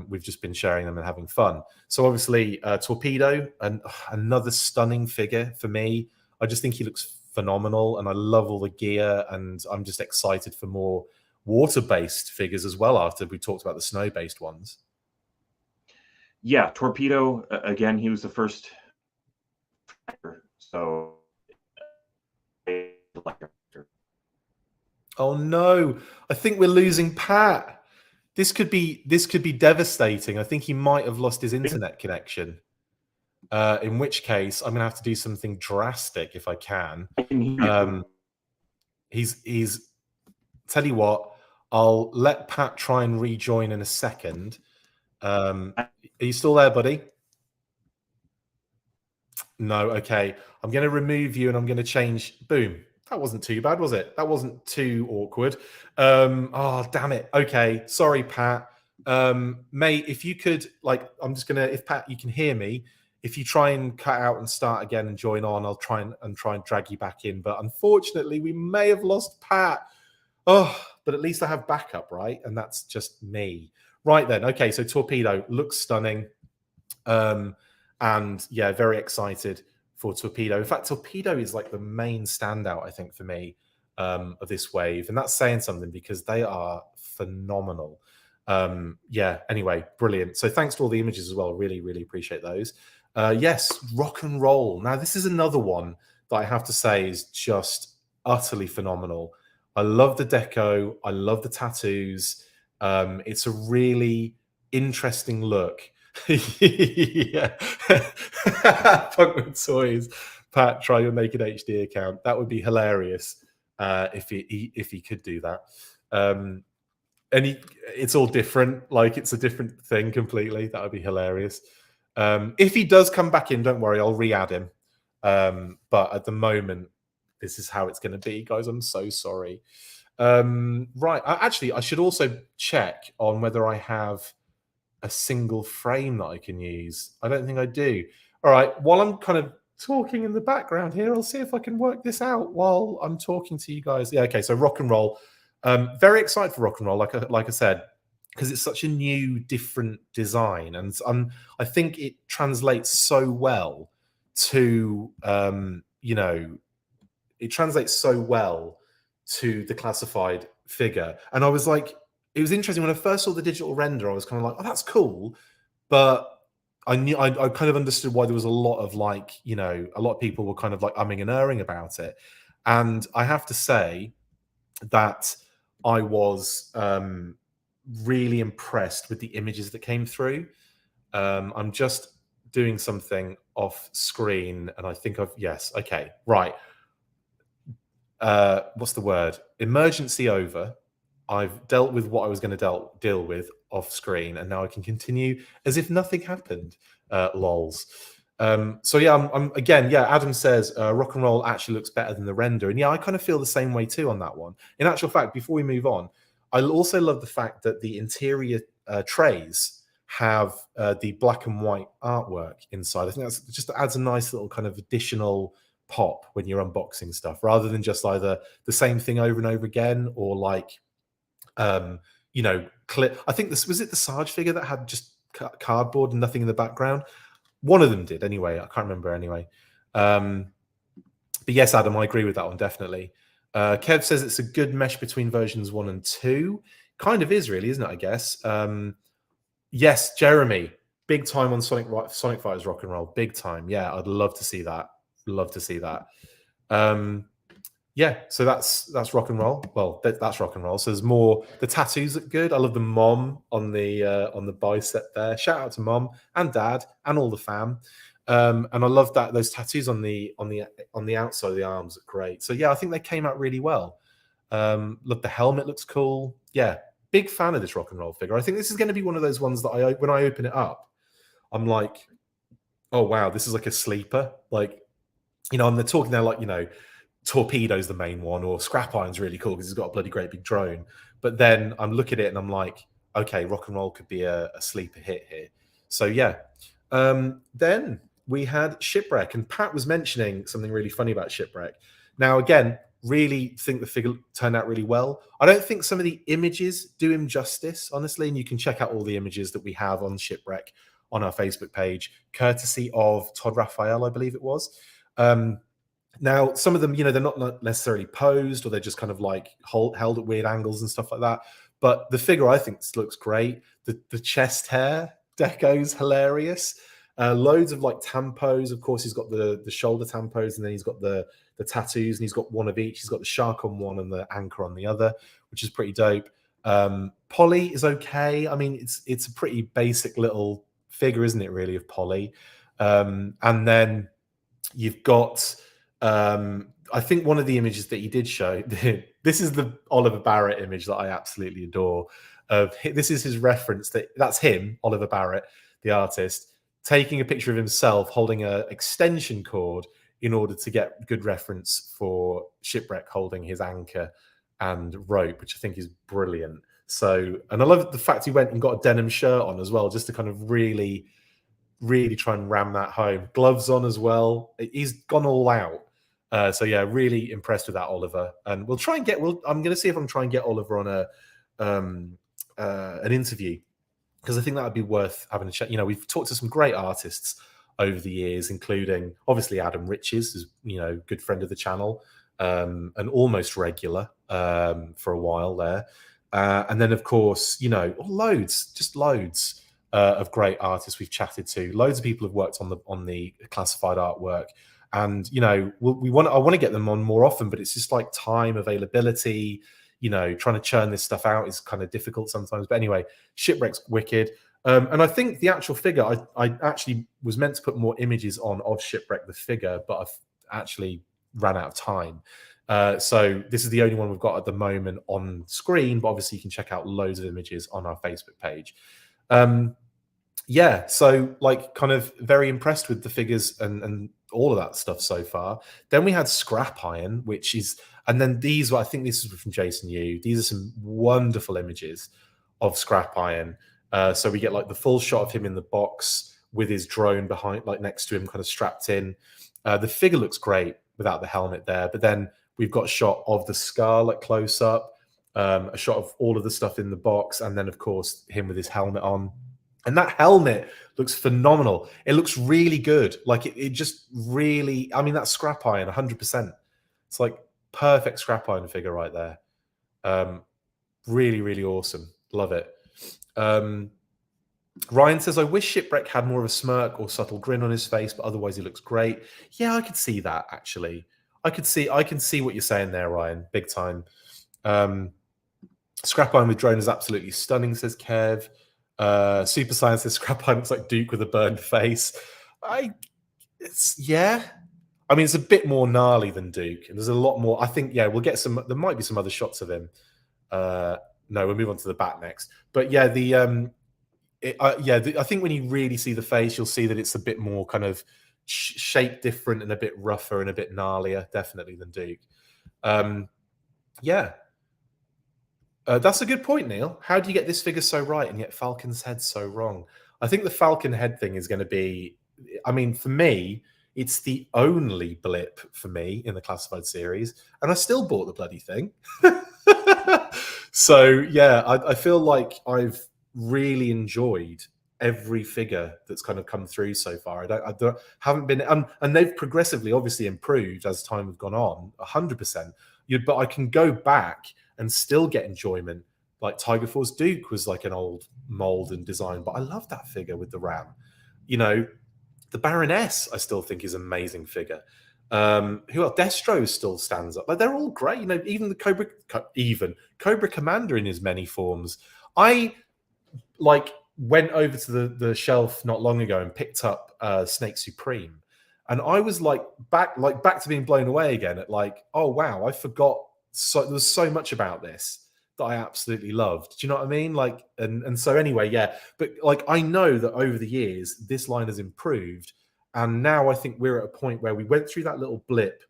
We've just been sharing them and having fun. So obviously Torpedo, and another stunning figure for me. I just think he looks phenomenal, and I love all the gear, and I'm just excited for more water-based figures as well after we talked about the snow-based ones. Yeah, Torpedo, again, he was the first. So oh no, I think we're losing Pat. This could be devastating. I think he might have lost his internet connection. In which case, I'm gonna have to do something drastic if I can. He's tell you what, I'll let Pat try and rejoin in a second. Are you still there, buddy? No, okay. I'm going to remove you and I'm going to change. Boom. That wasn't too bad, was it? That wasn't too awkward. Oh, damn it. Okay. Sorry, Pat. Mate, if you could, like, I'm just going to, if Pat, you can hear me, if you try and cut out and start again and join on, I'll try and drag you back in. But unfortunately, we may have lost Pat. Oh, but at least I have backup, right? And that's just me. Right then. Okay, so Torpedo looks stunning. And yeah, very excited for Torpedo. In fact, Torpedo is like the main standout, I think, for me of this wave. And that's saying something because they are phenomenal. Yeah, anyway, brilliant. So thanks to all the images as well. Really, really appreciate those. Yes, Rock and Roll. Now, this is another one that I have to say is just utterly phenomenal. I love the deco. I love the tattoos. It's a really interesting look. Yeah. Punkman Toys. Pat, try your Naked HD account. That would be hilarious if he could do that. And it's all different. Like, it's a different thing completely. That would be hilarious. If he does come back in, don't worry, I'll re-add him. But at the moment, this is how it's going to be, guys. I'm so sorry. Right. Actually, I should also check on whether I have a single frame that I can use. I don't think I do. All right. While I'm kind of talking in the background here, I'll see if I can work this out while I'm talking to you guys. Yeah. Okay. So Rock and Roll. Very excited for Rock and Roll. Like I said, because it's such a new, different design, and I think it translates so well to it translates so well to the classified figure. And I was like, it was interesting when I first saw the digital render. I was kind of like, oh, that's cool, but I kind of understood why there was a lot of like, a lot of people were kind of like umming and erring about it. And I have to say that I was really impressed with the images that came through. I'm just doing something off screen, and I think yes, okay, right. What's the word? Emergency over. I've dealt with what I was going to deal with off screen, and now I can continue as if nothing happened. Lols. So yeah, I'm again. Yeah, Adam says Rock and Roll actually looks better than the render, and yeah, I kind of feel the same way too on that one. In actual fact, before we move on, I also love the fact that the interior trays have the black and white artwork inside. I think that's just adds a nice little kind of additional pop when you're unboxing stuff, rather than just either the same thing over and over again, or like clip. I think this was it, the Sarge figure that had just cardboard and nothing in the background. One of them did anyway. I can't remember anyway. But yes, Adam, I agree with that one definitely. Kev says it's a good mesh between versions 1 and 2. Kind of is, really, isn't it? I guess. Yes, Jeremy, big time on Sonic Fighters Rock and Roll, big time. Yeah, I'd love to see that. Love to see that. Yeah, so that's Rock and Roll. Well, that's Rock and Roll. So there's more. The tattoos look good. I love the mom on the bicep there. Shout out to Mom and Dad and all the fam. And I love that those tattoos on the outside of the arms are great. So yeah, I think they came out really well. Look, the helmet looks cool. Yeah, big fan of this Rock and Roll figure. I think this is going to be one of those ones that when I open it up, I'm like, oh wow, this is like a sleeper. Like, and they're talking there like, Torpedo's the main one, or Scrap Iron's really cool because he's got a bloody great big drone. But then I'm looking at it and I'm like, okay, Rock and Roll could be a sleeper hit here. So yeah. Then we had Shipwreck, and Pat was mentioning something really funny about Shipwreck. Now, again, really think the figure turned out really well. I don't think some of the images do him justice, honestly, and you can check out all the images that we have on Shipwreck on our Facebook page, courtesy of Todd Raphael, I believe it was. Now, some of them, they're not necessarily posed, or they're just kind of like held at weird angles and stuff like that. But the figure, I think, looks great. The chest hair deco's hilarious. Loads of like tampos. Of course, he's got the shoulder tampos, and then he's got the tattoos, and he's got one of each. He's got the shark on one and the anchor on the other, which is pretty dope. Polly is okay. I mean, it's a pretty basic little figure, isn't it, really, of Polly? And then you've got, I think one of the images that he did show, this is the Oliver Barrett image that I absolutely adore. This is his reference. That's him, Oliver Barrett, the artist, taking a picture of himself holding an extension cord in order to get good reference for Shipwreck holding his anchor and rope, which I think is brilliant. So, and I love the fact he went and got a denim shirt on as well, just to kind of really really try and ram that home. Gloves on as well. He's gone all out. So yeah, really impressed with that, Oliver. And we'll try and get. I'm going to see if I can try and get Oliver on an interview, because I think that would be worth having a chat. You know, we've talked to some great artists over the years, including obviously Adam Riches, is, you know, good friend of the channel, and almost regular for a while there. And then, of course, you know, loads of great artists we've chatted to. Loads of people have worked on the classified artwork, and you know, I want to get them on more often, but it's just like time availability. You know, trying to churn this stuff out is kind of difficult sometimes. But anyway, Shipwreck's wicked. And I think the actual figure, I actually was meant to put more images on of Shipwreck, the figure, but I've actually ran out of time. So this is the only one we've got at the moment on screen, but obviously you can check out loads of images on our Facebook page. Yeah, so like kind of very impressed with the figures and all of that stuff so far. Then we had Scrap Iron, which is, and then these, I think this is from Jason Yu. These are some wonderful images of Scrap Iron. So we get like the full shot of him in the box with his drone behind, like next to him, kind of strapped in. The figure looks great without the helmet there, but then we've got a shot of the skull like close up, a shot of all of the stuff in the box, and then of course him with his helmet on. And that helmet looks phenomenal. It looks really good. Like it just really, I mean, that's Scrap Iron 100%. It's like perfect Scrap Iron figure right there. Really, really awesome. Love it. Ryan says, I wish Shipwreck had more of a smirk or subtle grin on his face, but otherwise he looks great. Yeah, I could see that actually. I can see what you're saying there, Ryan. Big time. Scrap Iron with drone is absolutely stunning, says Kev. Super Science says Scrap Iron looks like Duke with a burned face. Yeah. I mean, it's a bit more gnarly than Duke, and there's a lot more. I think, yeah, we'll get some. There might be some other shots of him. No, we'll move on to the back next. But yeah, I think when you really see the face, you'll see that it's a bit more kind of shaped different and a bit rougher and a bit gnarlier, definitely, than Duke. Yeah. That's a good point, Neil. How do you get this figure so right and yet Falcon's head so wrong? I think the Falcon head thing is going to be, I mean, for me, it's the only blip for me in the classified series, and I still bought the bloody thing. So yeah, I feel like I've really enjoyed every figure that's kind of come through so far. I haven't been, and they've progressively, obviously, improved as time has gone on, 100%. But I can go back and still get enjoyment. Like Tiger Force Duke was like an old mold and design, but I love that figure with the ram. You know, the Baroness, I still think is an amazing figure. Who else? Destro still stands up. Like they're all great. You know, even the Cobra Commander in his many forms. I like went over to the shelf not long ago and picked up Snake Supreme, and I was like back to being blown away again at like, oh wow, I forgot. So there was so much about this that I absolutely loved. Do you know what I mean? Like, and so anyway, yeah. But like, I know that over the years this line has improved, and now I think we're at a point where we went through that little blip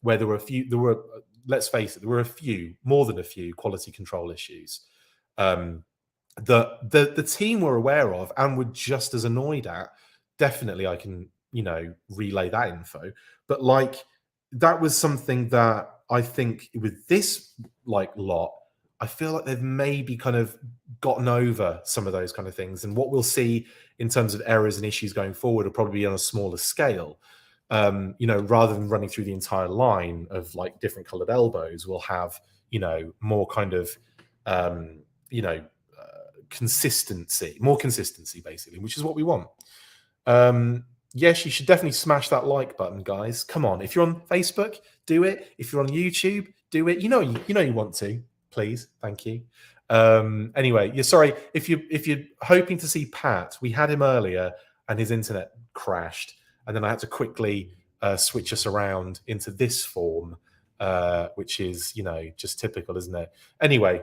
where there were let's face it, there were more than a few quality control issues. The team were aware of and were just as annoyed at. Definitely, I can, you know, relay that info. But like, that was something that I think with this like lot, I feel like they've maybe kind of gotten over some of those kind of things. And what we'll see in terms of errors and issues going forward will probably be on a smaller scale. You know, rather than running through the entire line of like different colored elbows, we'll have, you know, more kind of, you know, more consistency basically, which is what we want. Yes, you should definitely smash that like button, guys. Come on, if you're on Facebook, do it. If you're on YouTube, do it. You know you want to. Please, thank you. Anyway, you're sorry if you're hoping to see Pat. We had him earlier, and his internet crashed, and then I had to quickly switch us around into this form, which is, you know, just typical, isn't it? Anyway,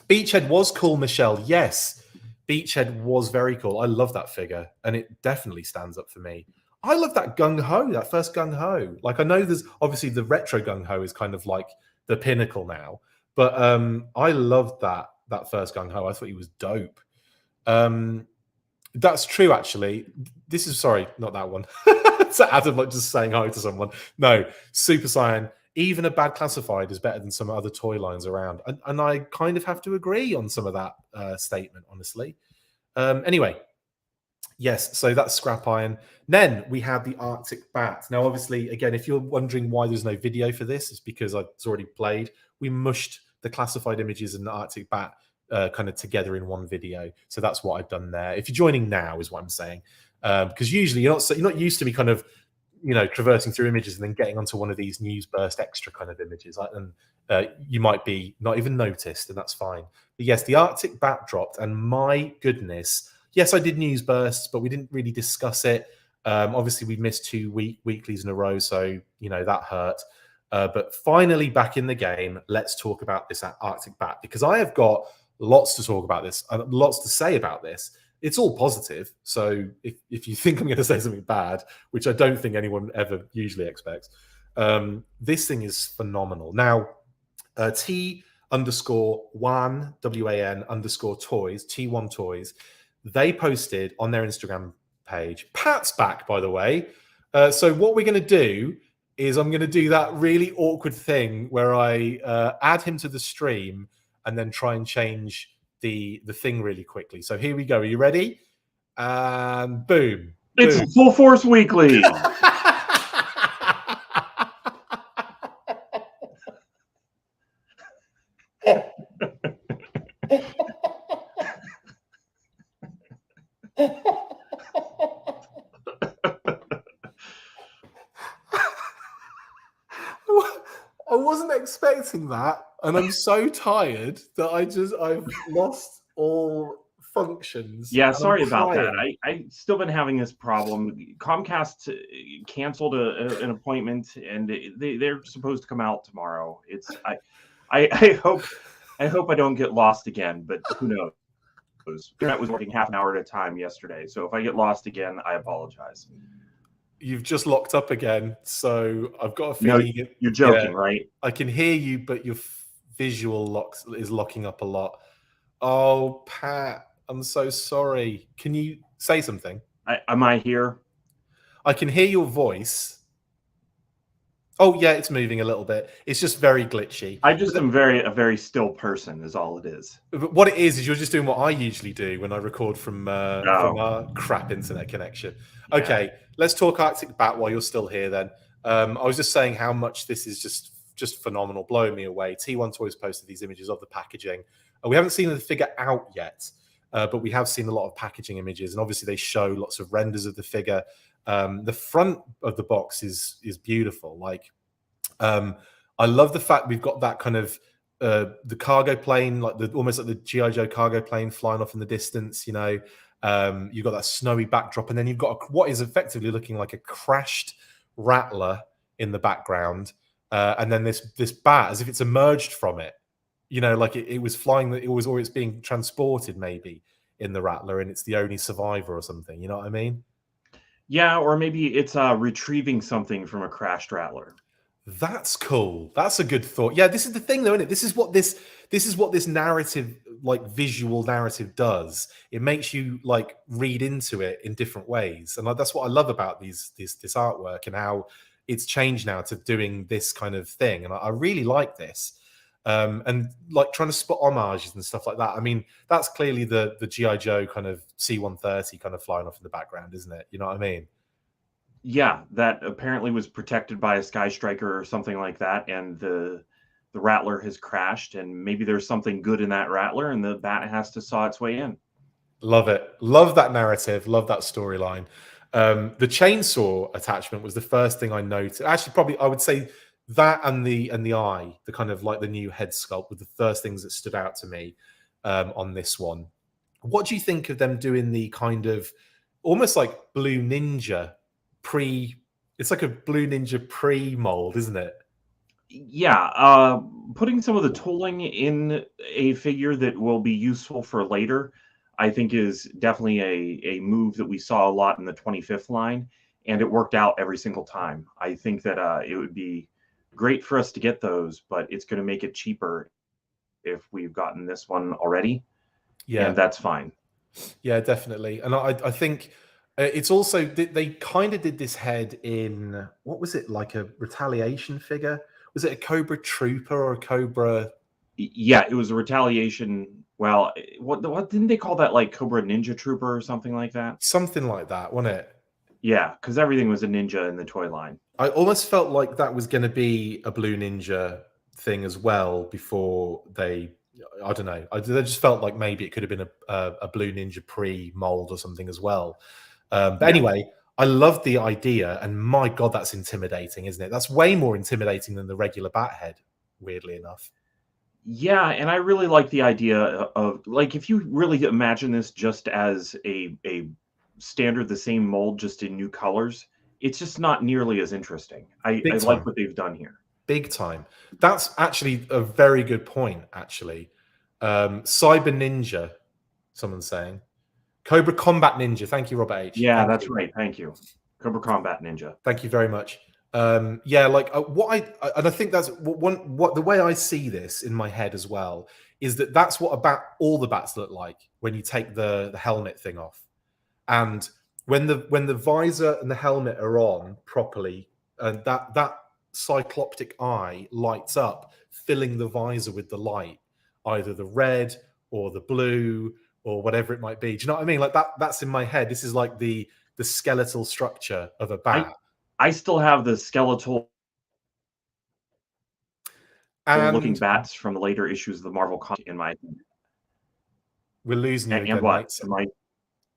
Beachhead was cool, Michelle. Yes. Beachhead was very cool. I love that figure, and it definitely stands up for me. I love that Gung Ho, that first Gung Ho. Like, I know there's obviously the retro Gung Ho is kind of like the pinnacle now, but I loved that first Gung Ho. I thought he was dope. That's true, actually. this is, sorry, not that one. So Adam, like just saying hi to someone. No, Super Saiyan, even a bad classified is better than some other toy lines around. And I kind of have to agree on some of that statement, honestly. Anyway, yes, so that's Scrap Iron. Then we have the Arctic Bat. Now, obviously, again, if you're wondering why there's no video for this, it's because it's already played. We mushed the classified images and the Arctic Bat kind of together in one video. So that's what I've done there. If you're joining now, is what I'm saying. Because usually you're not used to me kind of, traversing through images and then getting onto one of these news burst extra kind of images. And you might be not even noticed, and that's fine. But yes, the Arctic Bat dropped, and my goodness, yes, I did news bursts, but we didn't really discuss it. Obviously, we missed 2 weeklies in a row, so that hurt. But finally back in the game, let's talk about this Arctic Bat, because I have got lots to talk about this, lots to say about this. It's all positive. So if you think I'm going to say something bad, which I don't think anyone ever usually expects, this thing is phenomenal. Now, T_1 WAN_toys, T1 Toys, they posted on their Instagram page. Pat's back, by the way. So what we're going to do is I'm going to do that really awkward thing where I add him to the stream and then try and change the thing really quickly. So here we go. Are you ready? And boom. It's boom. Full Force Weekly. I wasn't expecting that, and I'm so tired that I've lost all functions. Yeah, sorry about that. I still been having this problem. Comcast canceled an appointment, and they're supposed to come out tomorrow. I hope I don't get lost again, but who knows? That was working half an hour at a time yesterday, so if I get lost again, I apologize. You've just locked up again, so I've got a feeling. No, you're joking, right? I can hear you, but your visual is locking up a lot. Oh, Pat, I'm so sorry. Can you say something? Am I here? I can hear your voice. Oh, yeah, it's moving a little bit. It's just very glitchy. I just am a very still person is all it is. But what it is you're just doing what I usually do when I record from our crap internet connection. Yeah. Okay, let's talk Arctic Bat while you're still here then. I was just saying how much this is just phenomenal, blowing me away. T1 Toys posted these images of the packaging. We haven't seen the figure out yet, but we have seen a lot of packaging images, and obviously they show lots of renders of the figure. The front of the box is beautiful. Like, I love the fact we've got that kind of the cargo plane, like almost like the G.I. Joe cargo plane flying off in the distance. You've got that snowy backdrop, and then you've got what is effectively looking like a crashed Rattler in the background, and then this bat as if it's emerged from it. Like it was flying. Or it's being transported maybe in the Rattler, and it's the only survivor or something. You know what I mean? Yeah, or maybe it's retrieving something from a crashed Rattler. That's cool. That's a good thought. Yeah, this is the thing, though, isn't it? This is what this narrative, like visual narrative, does. It makes you like read into it in different ways, and that's what I love about this artwork and how it's changed now to doing this kind of thing. And I really like this, and like trying to spot homages and stuff like that. I mean, that's clearly the G.I. Joe kind of C-130 kind of flying off in the background, isn't it? You know what I mean? Yeah, that apparently was protected by a Sky Striker or something like that, and the Rattler has crashed, and maybe there's something good in that Rattler, and the bat has to saw its way in. Love it. Love that narrative. Love that storyline. The chainsaw attachment was the first thing I noticed. Actually, probably I would say that and the eye, the kind of like the new head sculpt, were the first things that stood out to me on this one. What do you think of them doing the kind of almost like Blue Ninja it's like a Blue Ninja pre-mold, isn't it? Yeah, putting some of the tooling in a figure that will be useful for later, I think is definitely a move that we saw a lot in the 25th line, and it worked out every single time. I think that it would be great for us to get those, but it's going to make it cheaper if we've gotten this one already. Yeah, and that's fine. Yeah, definitely. And I think It's also they kind of did this head in, what was it, like a retaliation figure? Was it a Cobra Trooper or a Cobra? Yeah, it was a retaliation. Well, what didn't they call that, like Cobra Ninja Trooper or something like that? Something like that, wasn't it? Yeah, because everything was a ninja in the toy line. I almost felt like that was going to be a Blue Ninja thing as well before they. I don't know. I just felt like maybe it could have been a Blue Ninja pre-mold or something as well. But anyway, I love the idea, and my God, that's intimidating, isn't it? That's way more intimidating than the regular bat head, weirdly enough. Yeah, and I really like the idea of, like, if you really imagine this just as a standard, the same mold, just in new colors, it's just not nearly as interesting. I like what they've done here. Big time. That's actually a very good point, actually. Cyber Ninja, someone's saying. Cobra Combat Ninja. Thank you, Robert H. Yeah, that's right. Thank you. Cobra Combat Ninja. Thank you very much. Yeah, like and I think that's what the way I see this in my head as well is that's what all the bats look like when you take the helmet thing off, and when the visor and the helmet are on properly, and that cycloptic eye lights up, filling the visor with the light, either the red or the blue or whatever it might be. Do you know what I mean? Like that's in my head. This is like the skeletal structure of a bat. I still have the skeletal looking bats from the later issues of the Marvel comic in my head. We're losing you again, what? mate.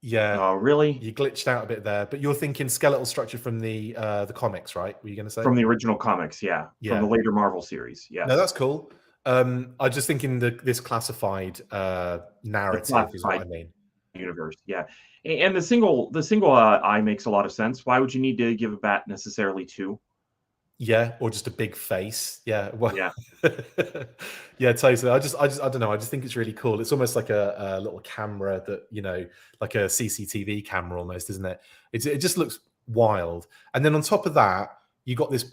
Yeah. Oh, really? You glitched out a bit there, but you're thinking skeletal structure from the comics, right? Were you going to say? From the original comics, yeah. From the later Marvel series, yeah. No, that's cool. I'm just thinking this classified narrative is what I mean. Universe, yeah. And the single eye makes a lot of sense. Why would you need to give a bat necessarily two? Yeah, or just a big face. Yeah, well, yeah, yeah, totally. I don't know. I just think it's really cool. It's almost like a little camera that, you know, like a CCTV camera almost, isn't it? It just looks wild. And then on top of that, you got this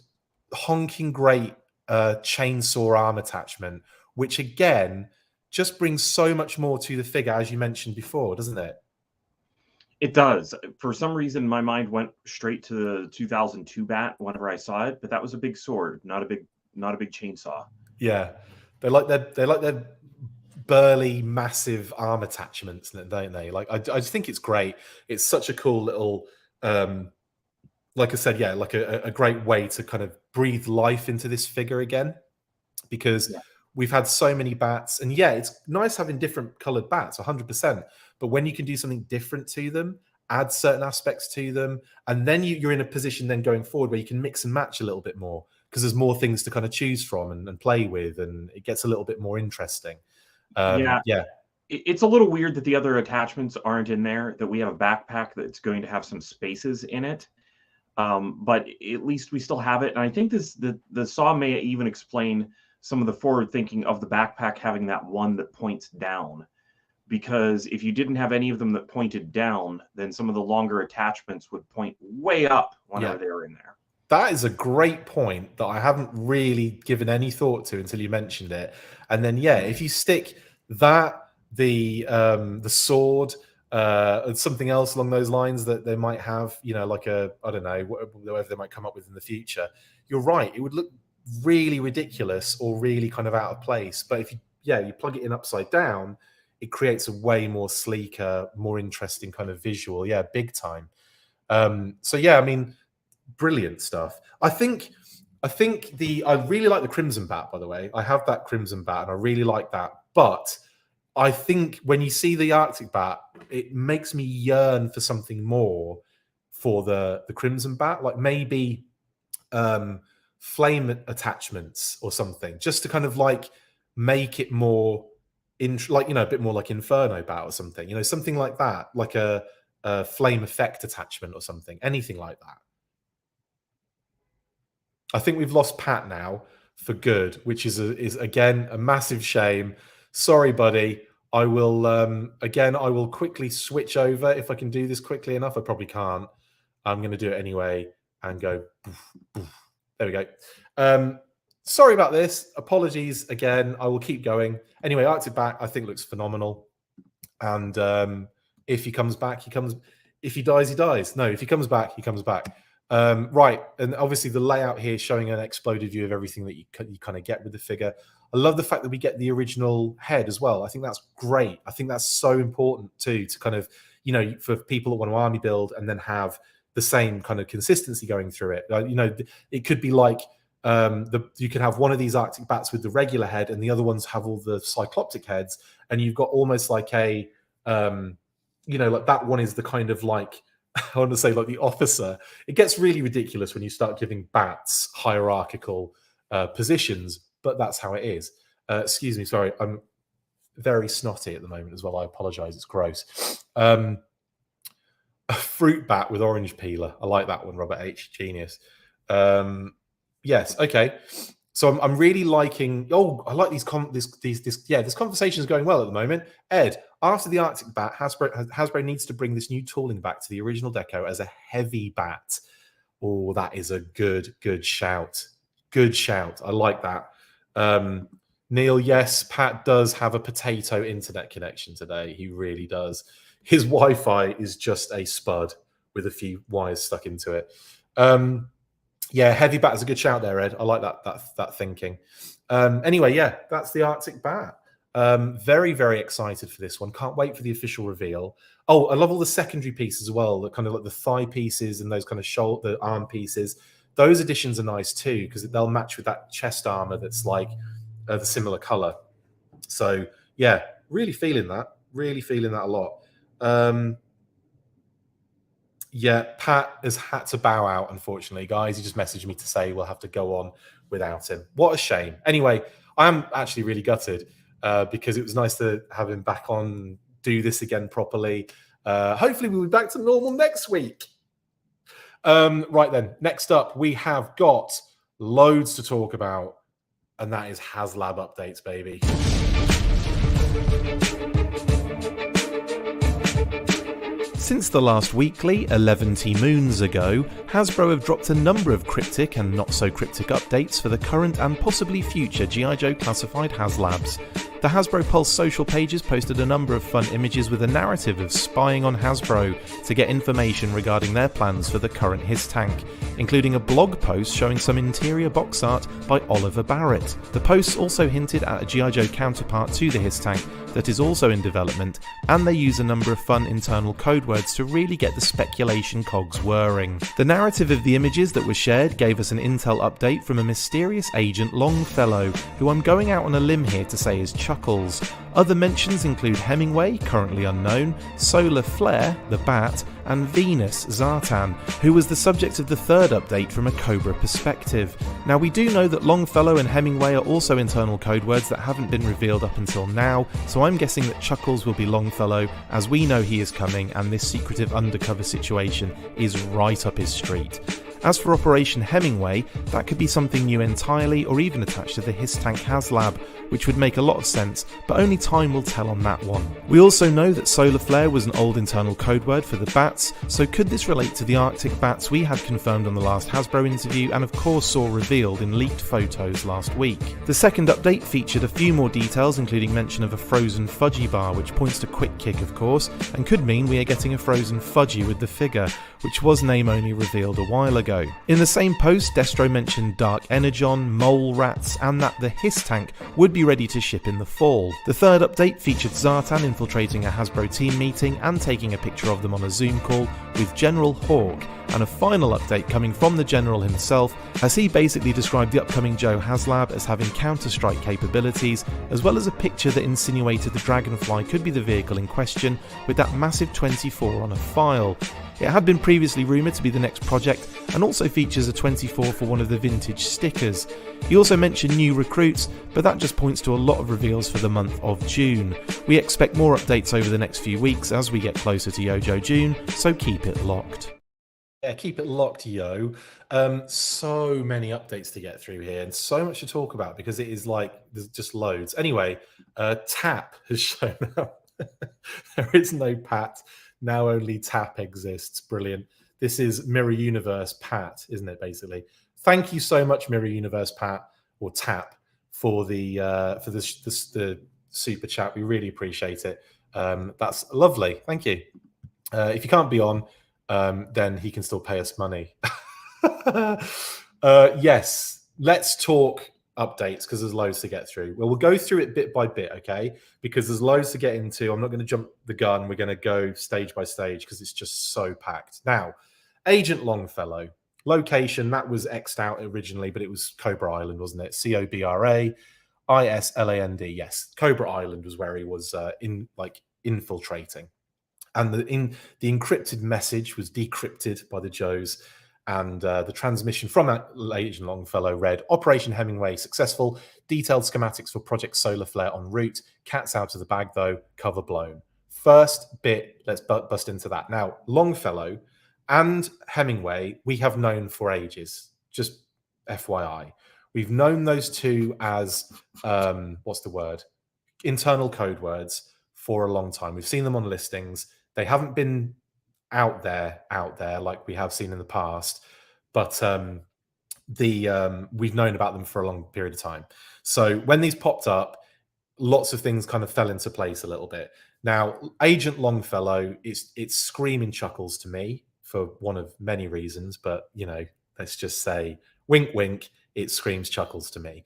honking great chainsaw arm attachment, which again just brings so much more to the figure, as you mentioned before, doesn't it? It does. For some reason, my mind went straight to the 2002 bat whenever I saw it, but that was a big sword, not a big chainsaw. Yeah, they like their burly, massive arm attachments, don't they? Like I just think it's great. It's such a cool little, like I said, yeah, like a great way to kind of breathe life into this figure again, because we've had so many bats, and yeah, it's nice having different colored bats, 100%. But when you can do something different to them, add certain aspects to them, and then you're in a position then going forward where you can mix and match a little bit more, because there's more things to kind of choose from and play with, and it gets a little bit more interesting. Yeah. It's a little weird that the other attachments aren't in there, that we have a backpack that's going to have some spaces in it. But at least we still have it. And I think the saw may even explain some of the forward thinking of the backpack having that one that points down. Because if you didn't have any of them that pointed down, then some of the longer attachments would point way up whenever they were in there. That is a great point that I haven't really given any thought to until you mentioned it. And then, yeah, if you stick that, the sword, and something else along those lines that they might have, you know, like I don't know, whatever they might come up with in the future, you're right. It would look really ridiculous or really kind of out of place. But if you plug it in upside down, it creates a way more sleeker, more interesting kind of visual. Yeah, big time. So yeah, I mean, brilliant stuff. I think I really like the Crimson Bat, by the way. I have that Crimson Bat and I really like that. But I think when you see the Arctic Bat, it makes me yearn for something more for the Crimson Bat, like maybe flame attachments or something, just to kind of like make it more like, you know, a bit more like Inferno Bat or something, you know, something like that, like a flame effect attachment or something, anything like that. I think we've lost Pat now for good, which is again a massive shame. Sorry, buddy. I will I will quickly switch over if I can do this quickly enough. I probably can't. I'm going to do it anyway and go. Boof, boof. There we go. Sorry about this. Apologies again. I will keep going. Anyway, Arctic Bat I think looks phenomenal, and if he comes back, If he dies, he dies. No, if he comes back, he comes back. Right, and obviously the layout here showing an exploded view of everything that you kind of get with the figure. I love the fact that we get the original head as well. I think that's great. I think that's so important too, to kind of, you know, for people that want to army build and then have the same kind of consistency going through it. You know, it could be like you could have one of these Arctic bats with the regular head and the other ones have all the cycloptic heads, and you've got almost like a you know, like that one is the kind of like, I want to say like the officer. It gets really ridiculous when you start giving bats hierarchical positions, but that's how it is. Excuse me, sorry, I'm very snotty at the moment as well. I apologize, it's gross. A fruit bat with orange peeler. I like that one, Robert H. Genius. Yes, okay. So I'm really liking. Oh, I like these. This conversation is going well at the moment. Ed, after the Arctic bat, Hasbro needs to bring this new tooling back to the original deco as a heavy bat. Oh, that is a good shout. Good shout. I like that. Neil, yes, Pat does have a potato internet connection today. He really does. His Wi-Fi is just a spud with a few wires stuck into it. Yeah, heavy bat is a good shout there, Ed. I like that thinking. Anyway, yeah, that's the Arctic bat. Very, very excited for this one. Can't wait for the official reveal. Oh, I love all the secondary pieces as well. The kind of like the thigh pieces and those kind of shoulder, the arm pieces. Those additions are nice too because they'll match with that chest armor that's like the similar color. So yeah, really feeling that. Really feeling that a lot. Yeah, Pat has had to bow out, unfortunately, guys. He just messaged me to say we'll have to go on without him. What a shame. Anyway, I am actually really gutted because it was nice to have him back on, do this again properly. Hopefully we'll be back to normal next week. Right then, next up, we have got loads to talk about, and that is HasLab updates, baby. Since the last weekly, 11 moons ago, Hasbro have dropped a number of cryptic and not so cryptic updates for the current and possibly future G.I. Joe classified HasLabs. The Hasbro Pulse social pages posted a number of fun images with a narrative of spying on Hasbro to get information regarding their plans for the current HISS tank, including a blog post showing some interior box art by Oliver Barrett. The posts also hinted at a G.I. Joe counterpart to the HISS tank that is also in development, and they use a number of fun internal code words to really get the speculation cogs whirring. The narrative of the images that were shared gave us an intel update from a mysterious agent Longfellow, who I'm going out on a limb here to say is Chuckles. Other mentions include Hemingway, currently unknown, Solar Flare, the Bat, and Venus, Zartan, who was the subject of the third update from a Cobra perspective. Now we do know that Longfellow and Hemingway are also internal code words that haven't been revealed up until now, so I'm guessing that Chuckles will be Longfellow, as we know he is coming and this secretive undercover situation is right up his street. As for Operation Hemingway, that could be something new entirely or even attached to the HISS tank HasLab, which would make a lot of sense, but only time will tell on that one. We also know that Solar Flare was an old internal code word for the bats, so could this relate to the Arctic bats we had confirmed on the last Hasbro interview and of course saw revealed in leaked photos last week. The second update featured a few more details, including mention of a frozen fudgy bar, which points to Quick Kick of course, and could mean we are getting a frozen fudgy with the figure, which was name only revealed a while ago. In the same post, Destro mentioned Dark Energon, mole rats, and that the HISS tank would be ready to ship in the fall. The third update featured Zartan infiltrating a Hasbro team meeting and taking a picture of them on a Zoom call with General Hawk, and a final update coming from the General himself, as he basically described the upcoming Joe HasLab as having Counter-Strike capabilities, as well as a picture that insinuated the Dragonfly could be the vehicle in question, with that massive 24 on a file. It had been previously rumoured to be the next project, and also features a 24 for one of the vintage stickers. He also mentioned new recruits, but that just points to a lot of reveals for the month of June. We expect more updates over the next few weeks as we get closer to JoJo June, so keep it locked. Yeah, keep it locked, yo. So many updates to get through here and so much to talk about because it is like there's just loads. Anyway, TAP has shown up. There is no Pat. Now only TAP exists. Brilliant. This is Mirror Universe Pat, isn't it, basically? Thank you so much, Mirror Universe Pat, or TAP, for the super chat. We really appreciate it. That's lovely. Thank you. If you can't be on, then he can still pay us money. Yes, let's talk updates because there's loads to get through. Well, we'll go through it bit by bit, okay? Because there's loads to get into. I'm not going to jump the gun. We're going to go stage by stage because it's just so packed. Now, Agent Longfellow. Location, that was X'd out originally, but it was Cobra Island, wasn't it? COBRA ISLAND. Yes, Cobra Island was where he was infiltrating. And the encrypted message was decrypted by the Joes, and the transmission from Agent Longfellow read, Operation Hemingway successful, detailed schematics for Project Solar Flare en route, cat's out of the bag though, cover blown. First bit, let's bust into that. Now, Longfellow and Hemingway, we have known for ages, just FYI. We've known those two as, internal code words for a long time. We've seen them on listings. They haven't been out there like we have seen in the past, but we've known about them for a long period of time. So when these popped up, lots of things kind of fell into place a little bit. Now, Agent Longfellow, it's screaming chuckles to me for one of many reasons, but let's just say wink wink, it screams chuckles to me.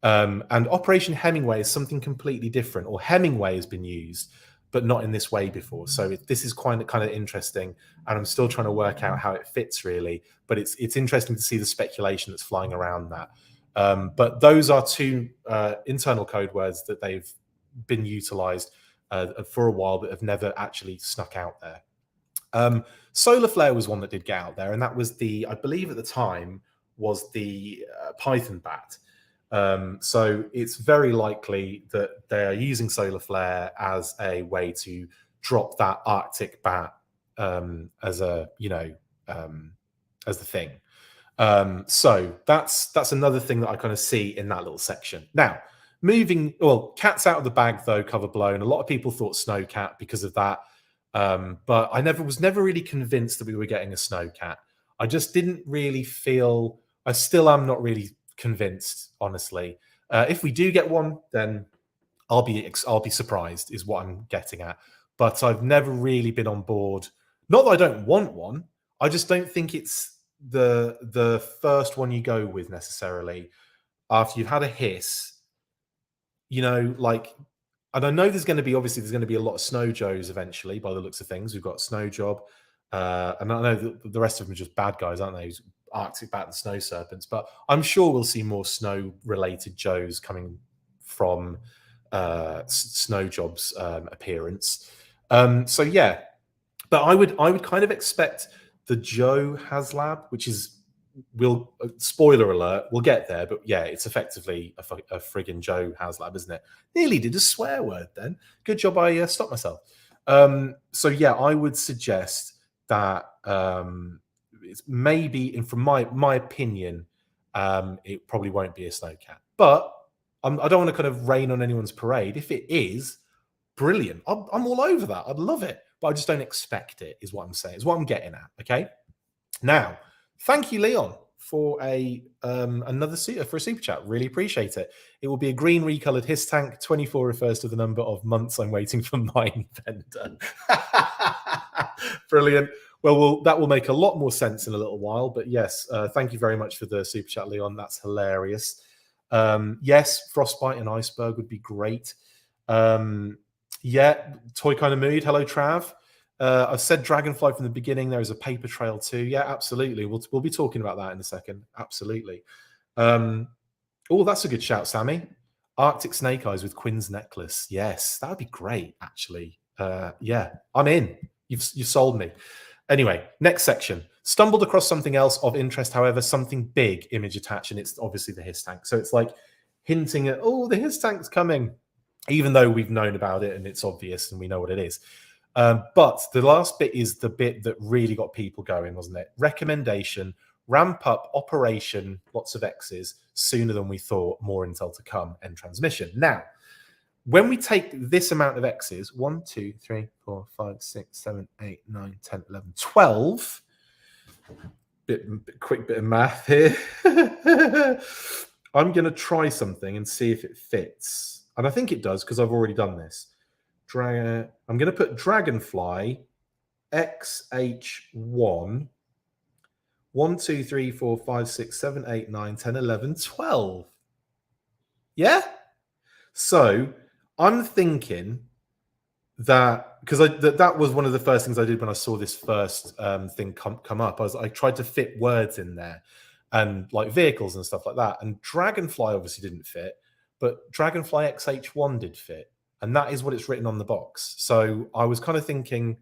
And Operation Hemingway is something completely different, or Hemingway has been used, but not in this way before. So this is kind of interesting, and I'm still trying to work out how it fits really. But it's interesting to see the speculation that's flying around that. But those are two internal code words that they've been utilized for a while, but have never actually snuck out there. Solar Flare was one that did get out there, and that was I believe at the time, was the Python bat. So it's very likely that they are using Solar Flare as a way to drop that Arctic bat as the thing. So that's another thing that I kind of see in that little section. Now, cat's out of the bag though, cover blown. A lot of people thought Snowcat because of that, but I was never really convinced that we were getting a Snowcat. I just didn't really feel. I still am not really convinced, honestly. If we do get one, then I'll be surprised, is what I'm getting at. But I've never really been on board. Not that I don't want one. I just don't think it's the first one you go with necessarily after you've had a hiss. And I know there's going to be a lot of Snow Joes eventually, by the looks of things. We've got Snow Job, and I know that the rest of them are just bad guys, aren't they? Arctic Bat and Snow Serpents, but I'm sure we'll see more snow-related Joes coming from Snow Job's appearance. So yeah, but I would kind of expect the Joe HasLab, which is spoiler alert, we'll get there, but yeah, it's effectively a friggin' Joe HasLab, isn't it? Nearly did a swear word then. Good job, I stopped myself. So yeah, I would suggest that. It's maybe, and from my opinion, it probably won't be a Snowcat. But I don't want to kind of rain on anyone's parade. If it is, brilliant. I'm all over that. I'd love it. But I just don't expect it, is what I'm saying. Is what I'm getting at. Okay. Now, thank you, Leon, for another super chat. Really appreciate it. It will be a green recolored his tank. 24 refers to the number of months I'm waiting for mine vendor. Brilliant. Well, that will make a lot more sense in a little while. But yes, thank you very much for the super chat, Leon. That's hilarious. Yes, Frostbite and Iceberg would be great. Yeah, Toy Kind of Mood. Hello, Trav. I've said Dragonfly from the beginning. There is a paper trail too. Yeah, absolutely. We'll be talking about that in a second. Absolutely. Oh, that's a good shout, Sammy. Arctic Snake Eyes with Quinn's necklace. Yes, that would be great, actually. Yeah, I'm in. You've sold me. Anyway, next section. Stumbled across something else of interest, however, something big, image attached, and it's obviously the HIS tank. So it's like hinting at, oh, the HIS tank's coming, even though we've known about it and it's obvious and we know what it is. But the last bit is the bit that really got people going, wasn't it? Recommendation, ramp up operation, lots of X's, sooner than we thought, more intel to come, end transmission. Now, when we take this amount of X's, 1, 2, 3, 4, 5, 6, 7, 8, 9, 10, 11, 12, quick bit of math here. I'm going to try something and see if it fits. And I think it does because I've already done this. I'm going to put Dragonfly XH1 1, 2, 3, 4, 5, 6, 7, 8, 9, 10, 11, 12. Yeah? So I'm thinking that, because that was one of the first things I did when I saw this first thing come up. I tried to fit words in there and like vehicles and stuff like that. And Dragonfly obviously didn't fit, but Dragonfly XH1 did fit. And that is what it's written on the box. So I was kind of thinking,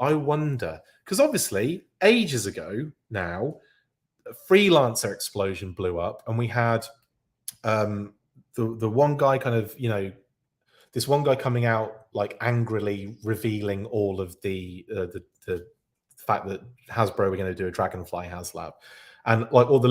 I wonder, because obviously ages ago now, a freelancer explosion blew up, and we had the one guy kind of, this one guy coming out like angrily revealing all of the fact that Hasbro were going to do a Dragonfly HasLab, and like all the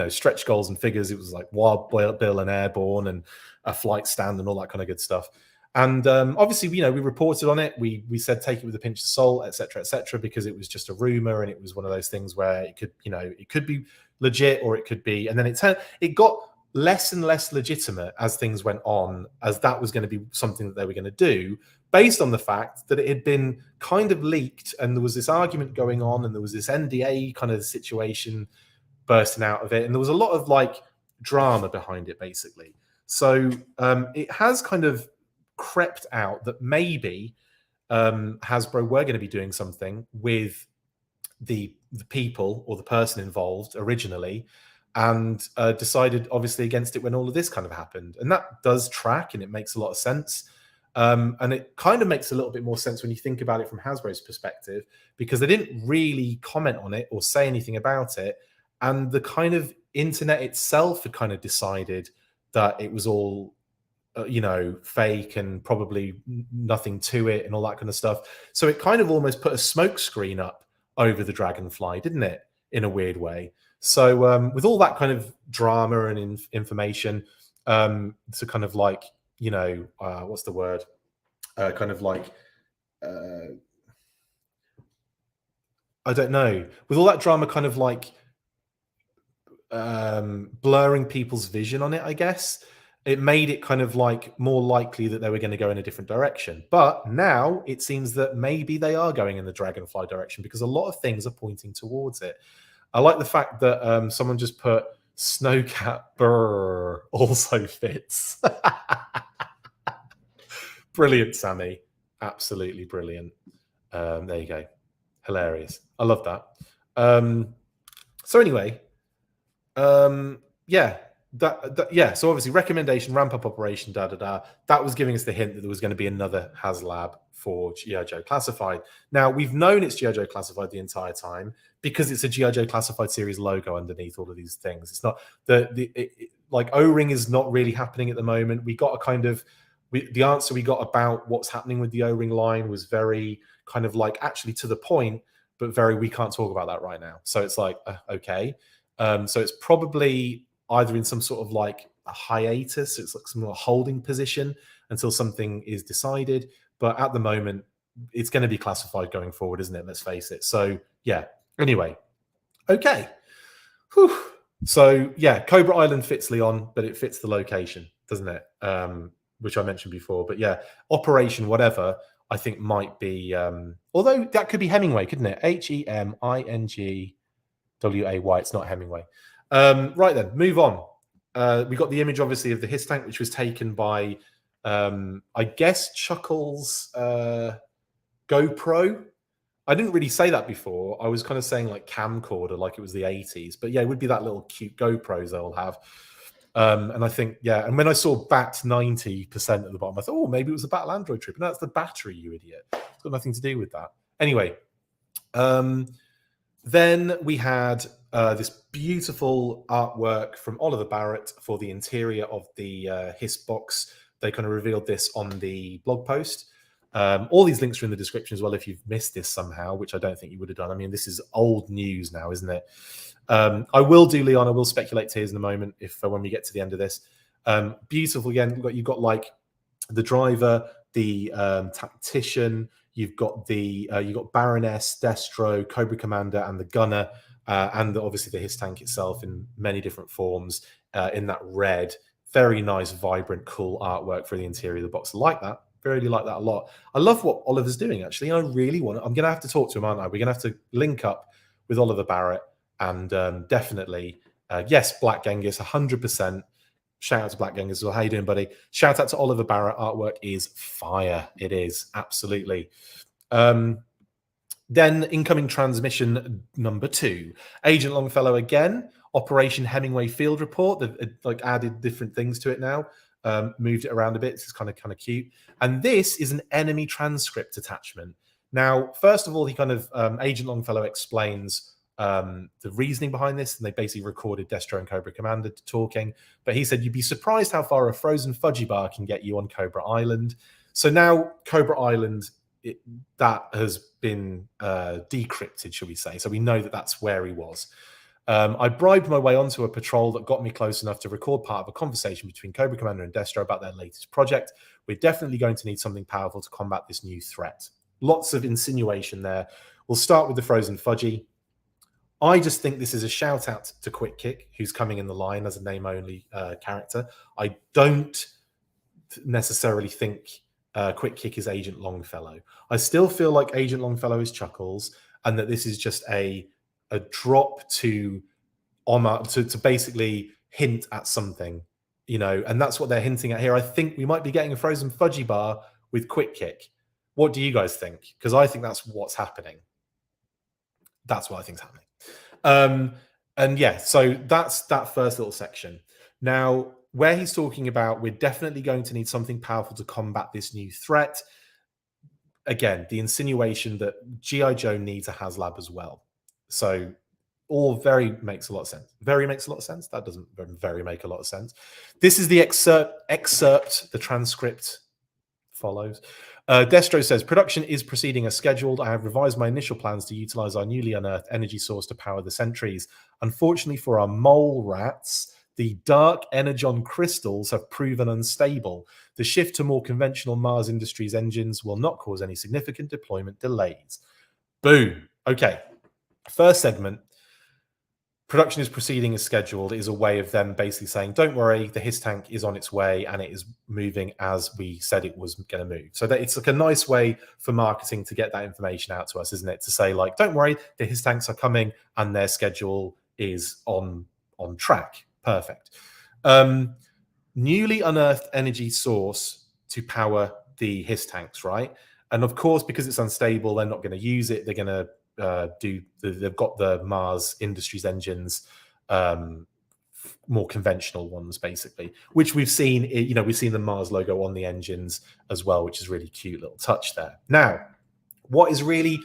stretch goals and figures. It was like Wild Bill and Airborne and a flight stand and all that kind of good stuff. And obviously, we reported on it. We said take it with a pinch of salt, etc., because it was just a rumor, and it was one of those things where it could be legit or it could be. And then it got less and less legitimate as things went on, as that was going to be something that they were going to do, based on the fact that it had been kind of leaked, and there was this argument going on, and there was this NDA kind of situation bursting out of it, and there was a lot of like drama behind it, basically. So it has kind of crept out that maybe Hasbro were going to be doing something with the people or the person involved originally, and decided obviously against it when all of this kind of happened. And that does track, and it makes a lot of sense. And it kind of makes a little bit more sense when you think about it from Hasbro's perspective, because they didn't really comment on it or say anything about it. And the kind of internet itself had kind of decided that it was all fake and probably nothing to it and all that kind of stuff. So it kind of almost put a smoke screen up over the Dragonfly, didn't it, in a weird way? So with all that kind of drama and information, to kind of like, what's the word? Kind of like, I don't know. With all that drama kind of like blurring people's vision on it, I guess, it made it kind of like more likely that they were going to go in a different direction. But now it seems that maybe they are going in the Dragonfly direction, because a lot of things are pointing towards it. I like the fact that someone just put Snowcat Brrr also fits. Brilliant, Sammy. Absolutely brilliant. There you go. Hilarious. I love that. So anyway, yeah. So obviously recommendation, ramp up operation, that was giving us the hint that there was going to be another HasLab for G.I. Joe Classified. Now, we've known it's G.I. Joe Classified the entire time, because it's a G.I. Joe Classified series logo underneath all of these things. It's not like O-ring is not really happening at the moment. We got a kind of the answer we got about what's happening with the O-ring line was very kind of like actually to the point, but very, we can't talk about that right now. So it's like, okay. So it's probably either in some sort of like a hiatus, it's like some holding position until something is decided. But at the moment, it's going to be classified going forward, isn't it? Let's face it. So yeah. Anyway, okay. Whew. So yeah, Cobra Island fits Leon, but it fits the location, doesn't it? Which I mentioned before. But yeah, Operation whatever, I think might be. Although that could be Hemingway, couldn't it? Hemingway. It's not Hemingway. Right then, move on. We got the image, obviously, of the HISS tank, which was taken by, I guess, Chuckles' GoPro. I didn't really say that before. I was kind of saying like camcorder, like it was the 80s. But yeah, it would be that little cute GoPros they'll have. And I think, yeah, and when I saw BAT 90% at the bottom, I thought, oh, maybe it was a Battle Android trip. And that's the battery, you idiot. It's got nothing to do with that. Anyway, then we had this beautiful artwork from Oliver Barrett for the interior of the HISS box. They kind of revealed this on the blog post. All these links are in the description as well if you've missed this somehow, which I don't think you would have done. I mean, this is old news now, isn't it? I will do, Leon, I will speculate tears in a moment if when we get to the end of this. Beautiful again. You've got like the driver, the tactician, you've got Baroness, Destro, Cobra Commander, and the gunner, and obviously the HISS tank itself in many different forms in that red. Very nice, vibrant, cool artwork for the interior of the box. I like that. really like that a lot. I love what Oliver's doing, actually. I really want to, I'm going to have to talk to him, aren't I? We're going to have to link up with Oliver Barrett and definitely, yes, Black Genghis, 100%. Shout out to Black Genghis as well. How you doing, buddy? Shout out to Oliver Barrett. Artwork is fire. It is, absolutely. Then incoming transmission number 2. Agent Longfellow again. Operation Hemingway Field Report. They've like added different things to it now. Moved it around a bit. This is kind of cute. And this is an enemy transcript attachment. Now, first of all, he kind of Agent Longfellow explains the reasoning behind this, and they basically recorded Destro and Cobra Commander talking. But he said, you'd be surprised how far a frozen fudgy bar can get you on Cobra Island. So now Cobra Island, that has been decrypted, shall we say. So we know that that's where he was. I bribed my way onto a patrol that got me close enough to record part of a conversation between Cobra Commander and Destro about their latest project. We're definitely going to need something powerful to combat this new threat. Lots of insinuation there. We'll start with the frozen fudgy. I just think this is a shout out to Quick Kick, who's coming in the line as a name only character. I don't necessarily think Quick Kick is Agent Longfellow. I still feel like Agent Longfellow is Chuckles, and that this is just a drop to basically hint at something, and that's what they're hinting at here. I think we might be getting a frozen fudgy bar with Quick Kick. What do you guys think? Because I think that's what's happening. That's what I think's happening. And yeah, so that's that first little section. Now, where he's talking about we're definitely going to need something powerful to combat this new threat. Again, the insinuation that G.I. Joe needs a HasLab as well. So all very makes a lot of sense. Very makes a lot of sense. That doesn't very make a lot of sense. This is the excerpt. The transcript follows. Destro says, production is proceeding as scheduled. I have revised my initial plans to utilize our newly unearthed energy source to power the sentries. Unfortunately for our mole rats, the dark energon crystals have proven unstable. The shift to more conventional Mars Industries engines will not cause any significant deployment delays. Boom. Okay. First segment. Production is proceeding as scheduled is a way of them basically saying, don't worry, the HISS tank is on its way and it is moving as we said it was going to move. So that it's like a nice way for marketing to get that information out to us, isn't it? To say like, don't worry, the HISS tanks are coming and their schedule is on track. Perfect. Newly unearthed energy source to power the HISS tanks, right? And of course, because it's unstable, they're not going to use it. They're going to they've got the Mars Industries engines, more conventional ones, basically, which we've seen. We've seen the Mars logo on the engines as well, which is really cute little touch there. Now, what is really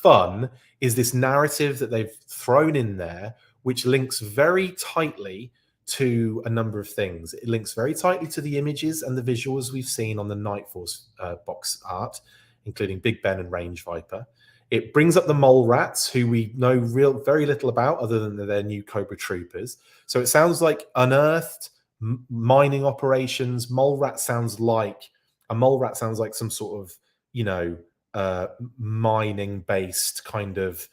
fun is this narrative that they've thrown in there, which links very tightly to a number of things. It links very tightly to the images and the visuals we've seen on the Night Force box art, including Big Ben and Range Viper. It brings up the mole rats, who we know very little about other than their new Cobra troopers. So it sounds like unearthed mining operations. Mole rat sounds like some sort of, mining-based kind of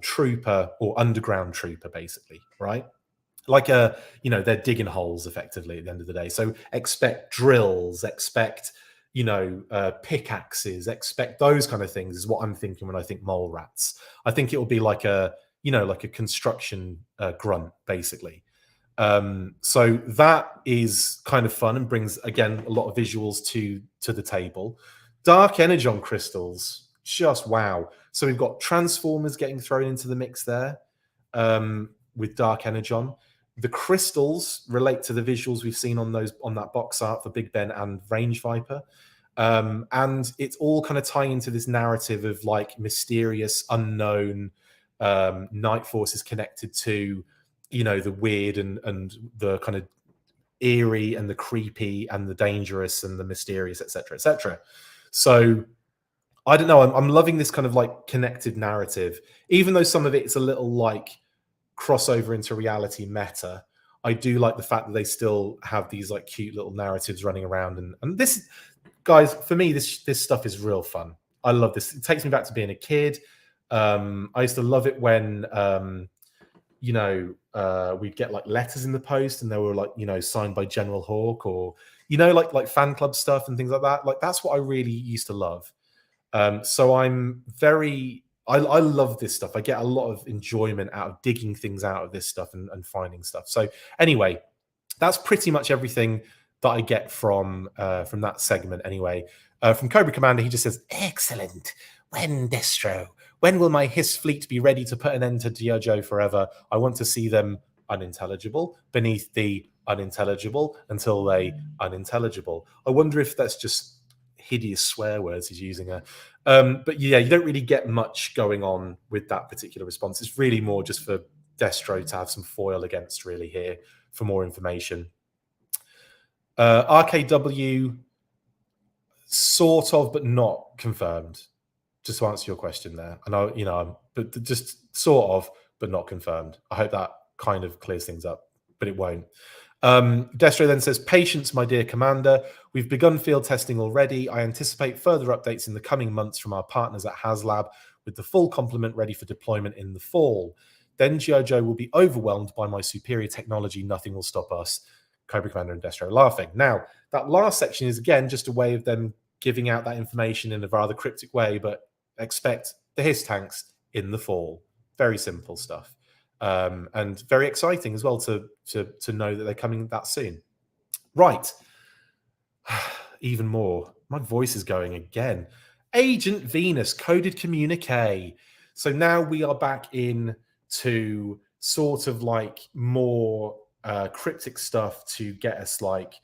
trooper or underground trooper, basically, right? Like they're digging holes effectively at the end of the day. So expect drills, expect pickaxes, expect those kind of things is what I'm thinking when I think mole rats. I think it will be like a construction grunt, basically. So that is kind of fun and brings, again, a lot of visuals to the table. Dark energon crystals, just wow. So we've got transformers getting thrown into the mix there with dark energon. The crystals relate to the visuals we've seen on that box art for Big Ben and Range Viper. And it's all kind of tying into this narrative of like mysterious, unknown night forces connected to, the weird and the kind of eerie and the creepy and the dangerous and the mysterious, etc., etc. So I don't know. I'm loving this kind of like connected narrative, even though some of it's a little like crossover into reality meta. I do like the fact that they still have these like cute little narratives running around, and this, guys, for me, this stuff is real fun. I love this. It takes me back to being a kid. I used to love it when we'd get like letters in the post and they were like, signed by General Hawk, or you know, like fan club stuff and things like that. Like that's what I really used to love. So I'm very, I love this stuff. I get a lot of enjoyment out of digging things out of this stuff and finding stuff. So anyway, that's pretty much everything that I get from that segment anyway. From Cobra Commander, he just says, excellent. When, Destro? When will my Hiss fleet be ready to put an end to JoJo forever? I want to see them unintelligible beneath the unintelligible until they unintelligible. I wonder if that's just hideous swear words he's using there. But yeah, you don't really get much going on with that particular response. It's really more just for Destro to have some foil against really here for more information. RKW, sort of, but not confirmed. Just to answer your question there. I know, you know, but just sort of, but not confirmed. I hope that kind of clears things up, but it won't. Destro then says, patience, my dear commander. We've begun field testing already. I anticipate further updates in the coming months from our partners at HasLab with the full complement ready for deployment in the fall. Then JoJo will be overwhelmed by my superior technology. Nothing will stop us. Cobra Commander and Destro laughing. Now, that last section is, again, just a way of them giving out that information in a rather cryptic way, but expect the Hiss tanks in the fall. Very simple stuff. And very exciting as well to know that they're coming that soon. Right. Even more. My voice is going again. Agent Venus, coded communique. So now we are back in to sort of like more cryptic stuff to get us like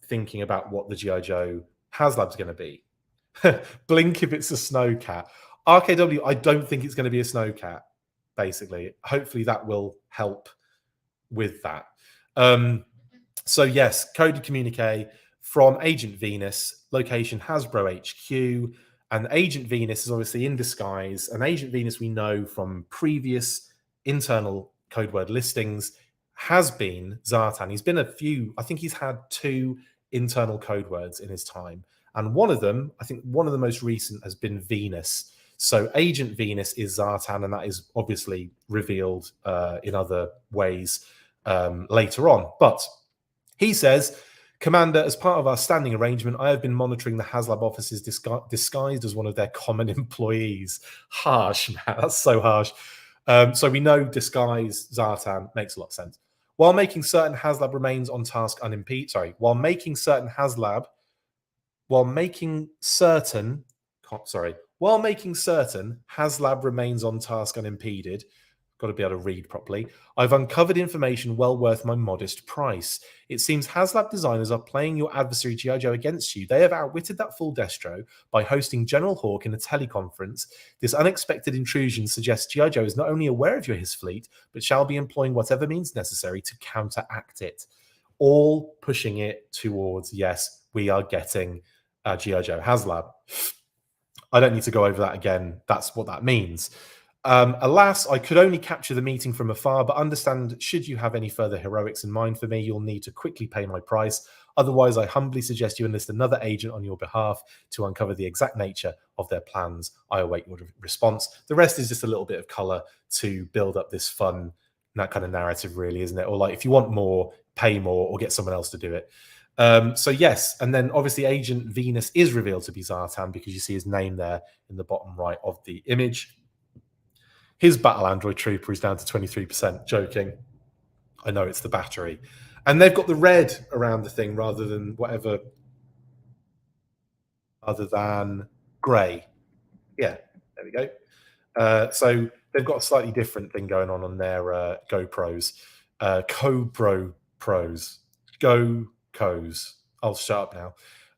thinking about what the G.I. Joe HasLab's going to be. Blink if it's a snowcat. RKW, I don't think it's going to be a snowcat, basically. Hopefully that will help with that. So yes, coded communique from Agent Venus, location HABRO HQ, and Agent Venus is obviously in disguise. And Agent Venus, we know from previous internal code word listings, has been Zartan. He's been a few, I think he's had 2 internal code words in his time. And one of them, I think one of the most recent has been Venus. So Agent Venus is Zartan, and that is obviously revealed in other ways later on. But he says, Commander, as part of our standing arrangement, I have been monitoring the HasLab offices disguised as one of their common employees. Harsh, man. That's so harsh. So we know disguise Zartan makes a lot of sense. While making certain HasLab remains on task unimpeded. Sorry, while making certain HasLab remains on task unimpeded. Got to be able to read properly. I've uncovered information well worth my modest price. It seems HasLab designers are playing your adversary G.I. Joe against you. They have outwitted that fool Destro by hosting General Hawk in a teleconference. This unexpected intrusion suggests G.I. Joe is not only aware of your Hiss fleet, but shall be employing whatever means necessary to counteract it. All pushing it towards, yes, we are getting G.I. Joe HasLab. I don't need to go over that again. That's what that means. Alas, I could only capture the meeting from afar, but understand, should you have any further heroics in mind for me, you'll need to quickly pay my price. Otherwise, I humbly suggest you enlist another agent on your behalf to uncover the exact nature of their plans. I await your response. The rest is just a little bit of color to build up this fun, that kind of narrative, really, isn't it? Or like, if you want more, pay more or get someone else to do it. So yes, and then obviously Agent Venus is revealed to be Zartan because you see his name there in the bottom right of the image. His battle android trooper is down to 23%. Joking. I know it's the battery. And they've got the red around the thing rather than whatever, other than grey. Yeah, there we go. So they've got a slightly different thing going on their GoPros. Cobro Pros. Go-Cos. I'll shut up now.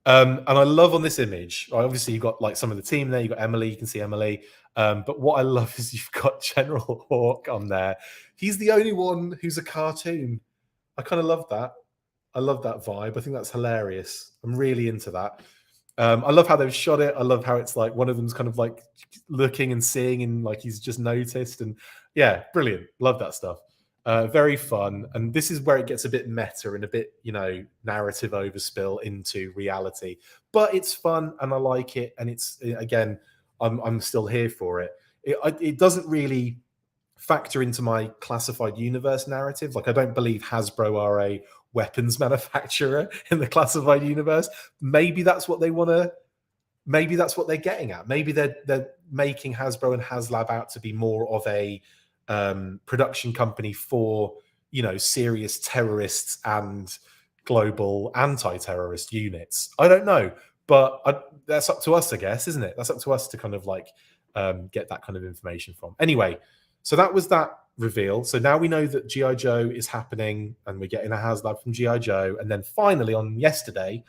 And I love on this image, obviously you've got like some of the team there. You've got Emily, you can see Emily. But what I love is you've got General Hawk on there. He's the only one who's a cartoon. I kind of love that. I love that vibe. I think that's hilarious. I'm really into that. I love how they've shot it. I love how it's like one of them's kind of like looking and seeing and like he's just noticed. And yeah, brilliant. Love that stuff. Very fun. And this is where it gets a bit meta and a bit, you know, narrative overspill into reality. But it's fun and I like it. And it's, again, I'm still here for it. It doesn't really factor into my classified universe narrative. Like, I don't believe Hasbro are a weapons manufacturer in the classified universe. Maybe that's what they want to. Maybe that's what they're getting at. Maybe they're making Hasbro and HasLab out to be more of a production company for, you know, serious terrorists and global anti-terrorist units. I don't know, but that's up to us, I guess, isn't it? That's up to us to kind of like get that kind of information from. Anyway, so that was that reveal. So now we know that G.I. Joe is happening, and we're getting a HasLab from G.I. Joe. And then finally on yesterday,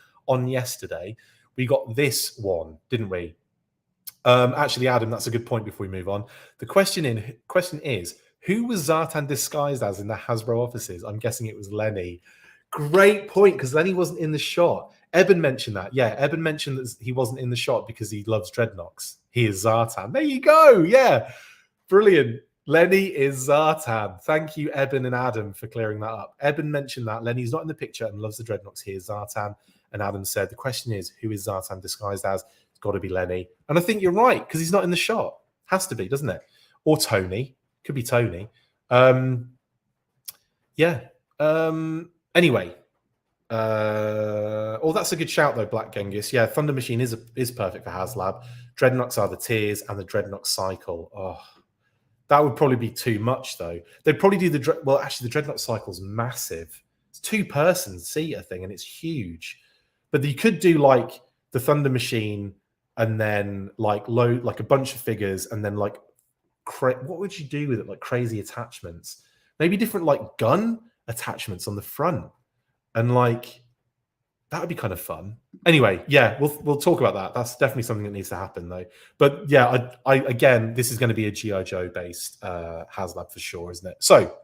we got this one, didn't we? Actually, Adam, that's a good point before we move on. The question is, who was Zartan disguised as in the Hasbro offices? I'm guessing it was Lenny. Great point, because Lenny wasn't in the shot. Eben mentioned that. Yeah, Eben mentioned that he wasn't in the shot because he loves dreadnoughts. He is Zartan. There you go. Yeah, brilliant. Lenny is Zartan. Thank you, Eben and Adam, for clearing that up. Eben mentioned that Lenny's not in the picture and loves the dreadnoughts. He is Zartan. And Adam said, the question is, who is Zartan disguised as? It's got to be Lenny. And I think you're right, because he's not in the shot. Has to be, doesn't it? Or Tony. Could be Tony. Yeah. Anyway. Oh, that's a good shout, though, Black Genghis. Yeah, Thunder Machine is perfect for HasLab. Dreadnoughts are the Tears and the Dreadnought Cycle. Oh, that would probably be too much, though. They'd probably do well, actually, the Dreadnought Cycle's massive. It's 2-person seater thing, and it's huge. But you could do like the Thunder Machine, and then like a bunch of figures, and then like what would you do with it? Like crazy attachments, maybe different like gun attachments on the front, and like that would be kind of fun. Anyway, yeah, we'll talk about that. That's definitely something that needs to happen, though. But yeah, I again, this is going to be a G.I. Joe based HasLab for sure, isn't it? So,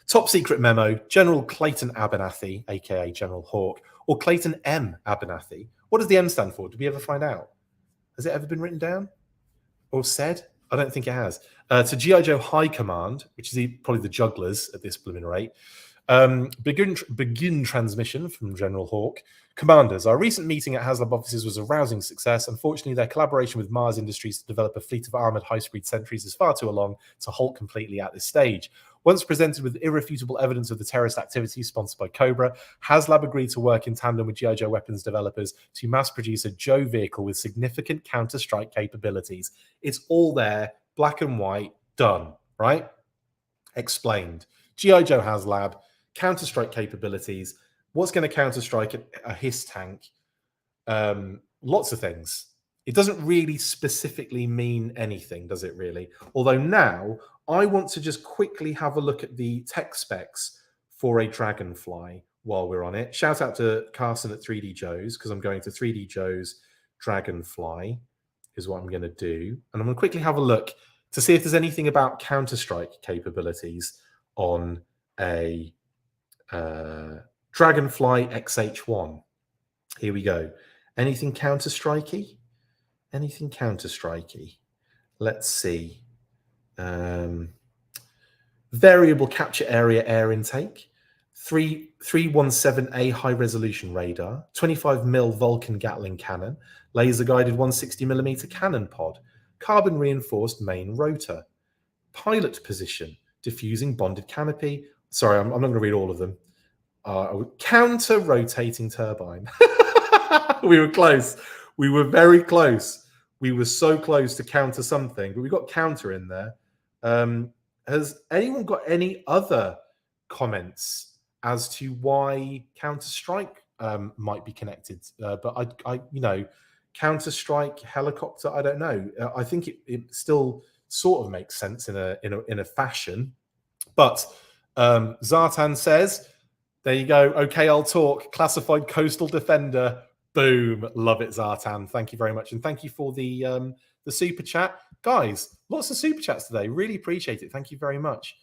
top secret memo: General Clayton Abernathy, aka General Hawk, or Clayton M. Abernathy. What does the M stand for? Did we ever find out? Has it ever been written down or said? I don't think it has. To G.I. Joe High Command, which is probably the jugglers at this blooming rate. Begin transmission from General Hawk. Commanders, our recent meeting at HasLab offices was a rousing success. Unfortunately, their collaboration with Mars Industries to develop a fleet of armored high-speed sentries is far too along to halt completely at this stage. Once presented with irrefutable evidence of the terrorist activity sponsored by Cobra, HasLab agreed to work in tandem with G.I. Joe weapons developers to mass produce a Joe vehicle with significant counter-strike capabilities. It's all there, black and white, done, right? Explained. G.I. Joe HasLab, counter-strike capabilities. What's going to counter-strike a HISS tank? Lots of things. It doesn't really specifically mean anything, does it really? Although now, I want to just quickly have a look at the tech specs for a Dragonfly while we're on it. Shout out to Carson at 3D Joe's, because I'm going to 3D Joe's Dragonfly is what I'm going to do. And I'm going to quickly have a look to see if there's anything about counter-strike capabilities on a Dragonfly XH1. Here we go. Anything counter-strikey? Anything counter-strikey? Let's see. Variable capture area air intake, 317A high resolution radar, 25mm Vulcan Gatling cannon, laser guided 160mm cannon pod, carbon reinforced main rotor, pilot position, diffusing bonded canopy. Sorry, I'm not going to read all of them. Counter rotating turbine. We were close. We were very close. We were so close to counter something, but we got counter in there. Has anyone got any other comments as to why Counter-Strike might be connected? But I Counter-Strike helicopter. I don't know. I think it still sort of makes sense in a fashion. But Zartan says, "There you go. Okay, I'll talk. Classified coastal defender. Boom. Love it, Zartan. Thank you very much, and thank you for the super chat, guys. Lots of super chats today. Really appreciate it. Thank you very much.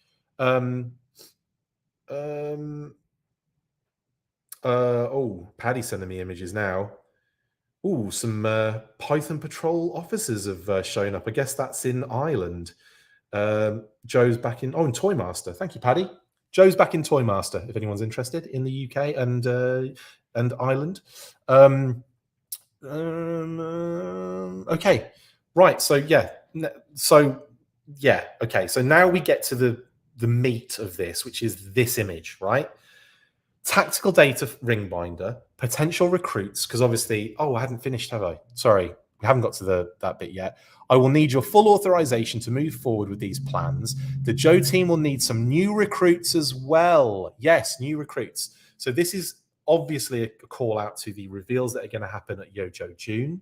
Oh, Paddy's sending me images now. Oh, some Python Patrol officers have shown up. I guess that's in Ireland. Joe's back in. Oh, in Toymaster. Thank you, Paddy. Joe's back in Toymaster. If anyone's interested in the UK and Ireland. Okay. Right. So yeah. Okay. So now we get to the meat of this, which is this image, right? tactical data ring binder, potential recruits, because obviously, I hadn't finished, have I? Sorry, we haven't got to that bit yet. I will need your full authorization to move forward with these plans. The Joe team will need some new recruits as well. Yes, new recruits. So this is obviously a call out to the reveals that are going to happen at JoJo June,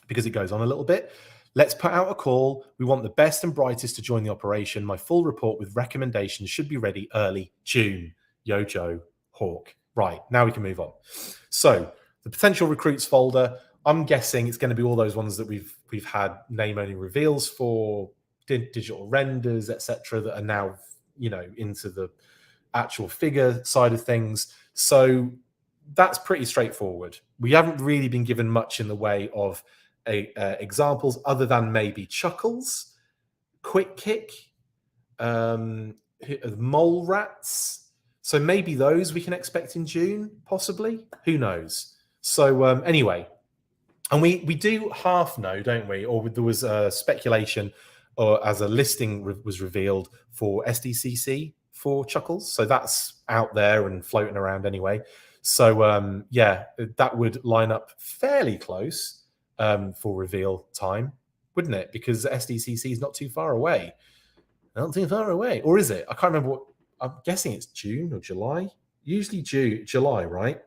because it goes on a little bit. Let's put out a call. We want the best and brightest to join the operation. My full report with recommendations should be ready early June. JoJo Hawk. Right, now we can move on. So the potential recruits folder, I'm guessing it's going to be all those ones that we've had name-only reveals for, digital renders, etc., that are now, into the actual figure side of things. So that's pretty straightforward. We haven't really been given much in the way of examples other than maybe Chuckles, Quick Kick, Mole Rats. So maybe those we can expect in June, possibly. Who knows? So anyway, and we do half know, don't we? Or there was speculation, or as a listing was revealed for SDCC for Chuckles. So that's out there and floating around anyway. So yeah, that would line up fairly close for reveal time, wouldn't it? Because SDCC is not too far away. Not too far away. Or is it? I can't remember what. I'm guessing it's June or July. Usually July, right?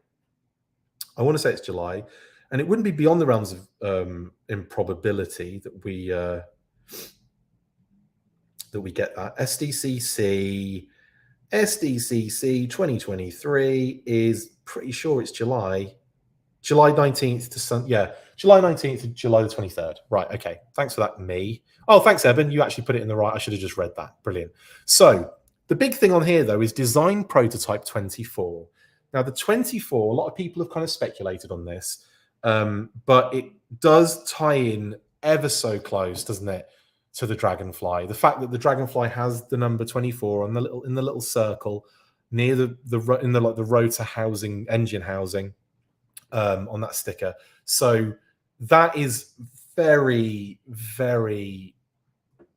I want to say it's July. And it wouldn't be beyond the realms of improbability that we get that. SDCC 2023 is pretty sure it's July 19th to July 19th to July the 23rd. Right, okay. Thanks for that, me. Oh, thanks, Eben. You actually put it in the right. I should have just read that. Brilliant. So the big thing on here, though, is design prototype 24. Now, the 24, a lot of people have kind of speculated on this, but it does tie in ever so close, doesn't it, to the Dragonfly. The fact that the Dragonfly has the number 24 on in the little circle near the rotor housing, engine housing, on that sticker. So that is very, very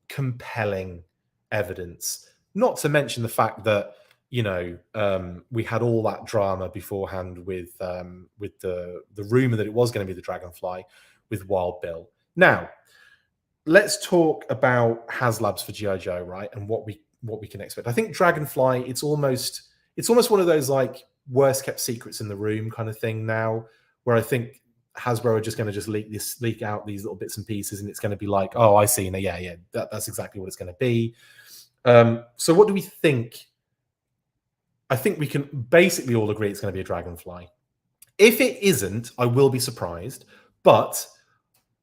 compelling evidence. Not to mention the fact that, we had all that drama beforehand with the rumor that it was going to be the Dragonfly with Wild Bill. Now, let's talk about HasLabs for G.I. Joe, right? And what we can expect. I think Dragonfly, it's almost one of those like worst kept secrets in the room kind of thing now, where I think Hasbro are just going to leak out these little bits and pieces, and it's going to be like, oh, I see. Yeah, that's exactly what it's going to be. So what do we think? I think we can basically all agree it's going to be a Dragonfly. If it isn't, I will be surprised. But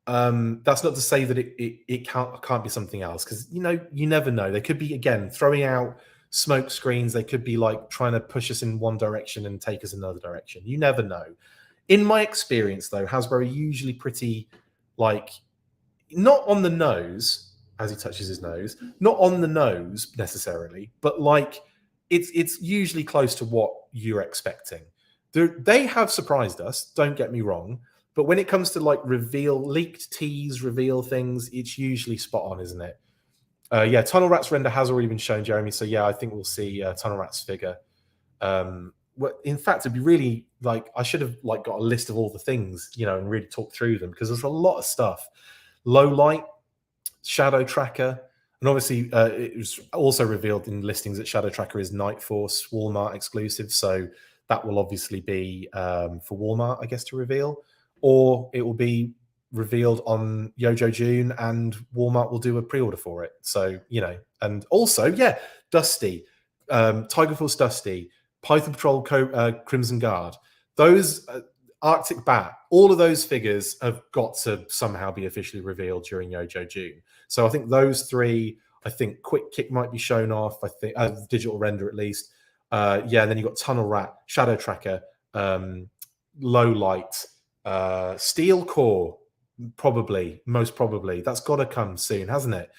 that's not to say that it can't be something else, because you never know. They could be, again, throwing out smoke screens. They could be like trying to push us in one direction and take us another direction. You never know. In my experience, though, Hasbro are usually pretty, like, not on the nose, as he touches his nose, not on the nose necessarily, but like it's usually close to what you're expecting. They have surprised us, don't get me wrong, but when it comes to like leaked tease, reveal things, it's usually spot on, isn't it? Yeah, Tunnel Rat's render has already been shown, Jeremy. So yeah, I think we'll see Tunnel Rat's figure. Well, in fact, it'd be really like, I should have like got a list of all the things, and really talk through them, because there's a lot of stuff. Low light, Shadow Tracker, and obviously it was also revealed in listings that Shadow Tracker is Night Force Walmart exclusive, so that will obviously be for Walmart, I guess, to reveal, or it will be revealed on JoJo June and Walmart will do a pre-order for it. So, and also, yeah, Dusty, Tiger Force Dusty, Python Patrol Crimson Guard, those Arctic Bat, all of those figures have got to somehow be officially revealed during JoJo June. So I think those three, I think Quick Kick might be shown off, I think, digital render at least. Yeah, and then you've got Tunnel Rat, Shadow Tracker, Low Light, Steel Core, most probably. That's got to come soon, hasn't it?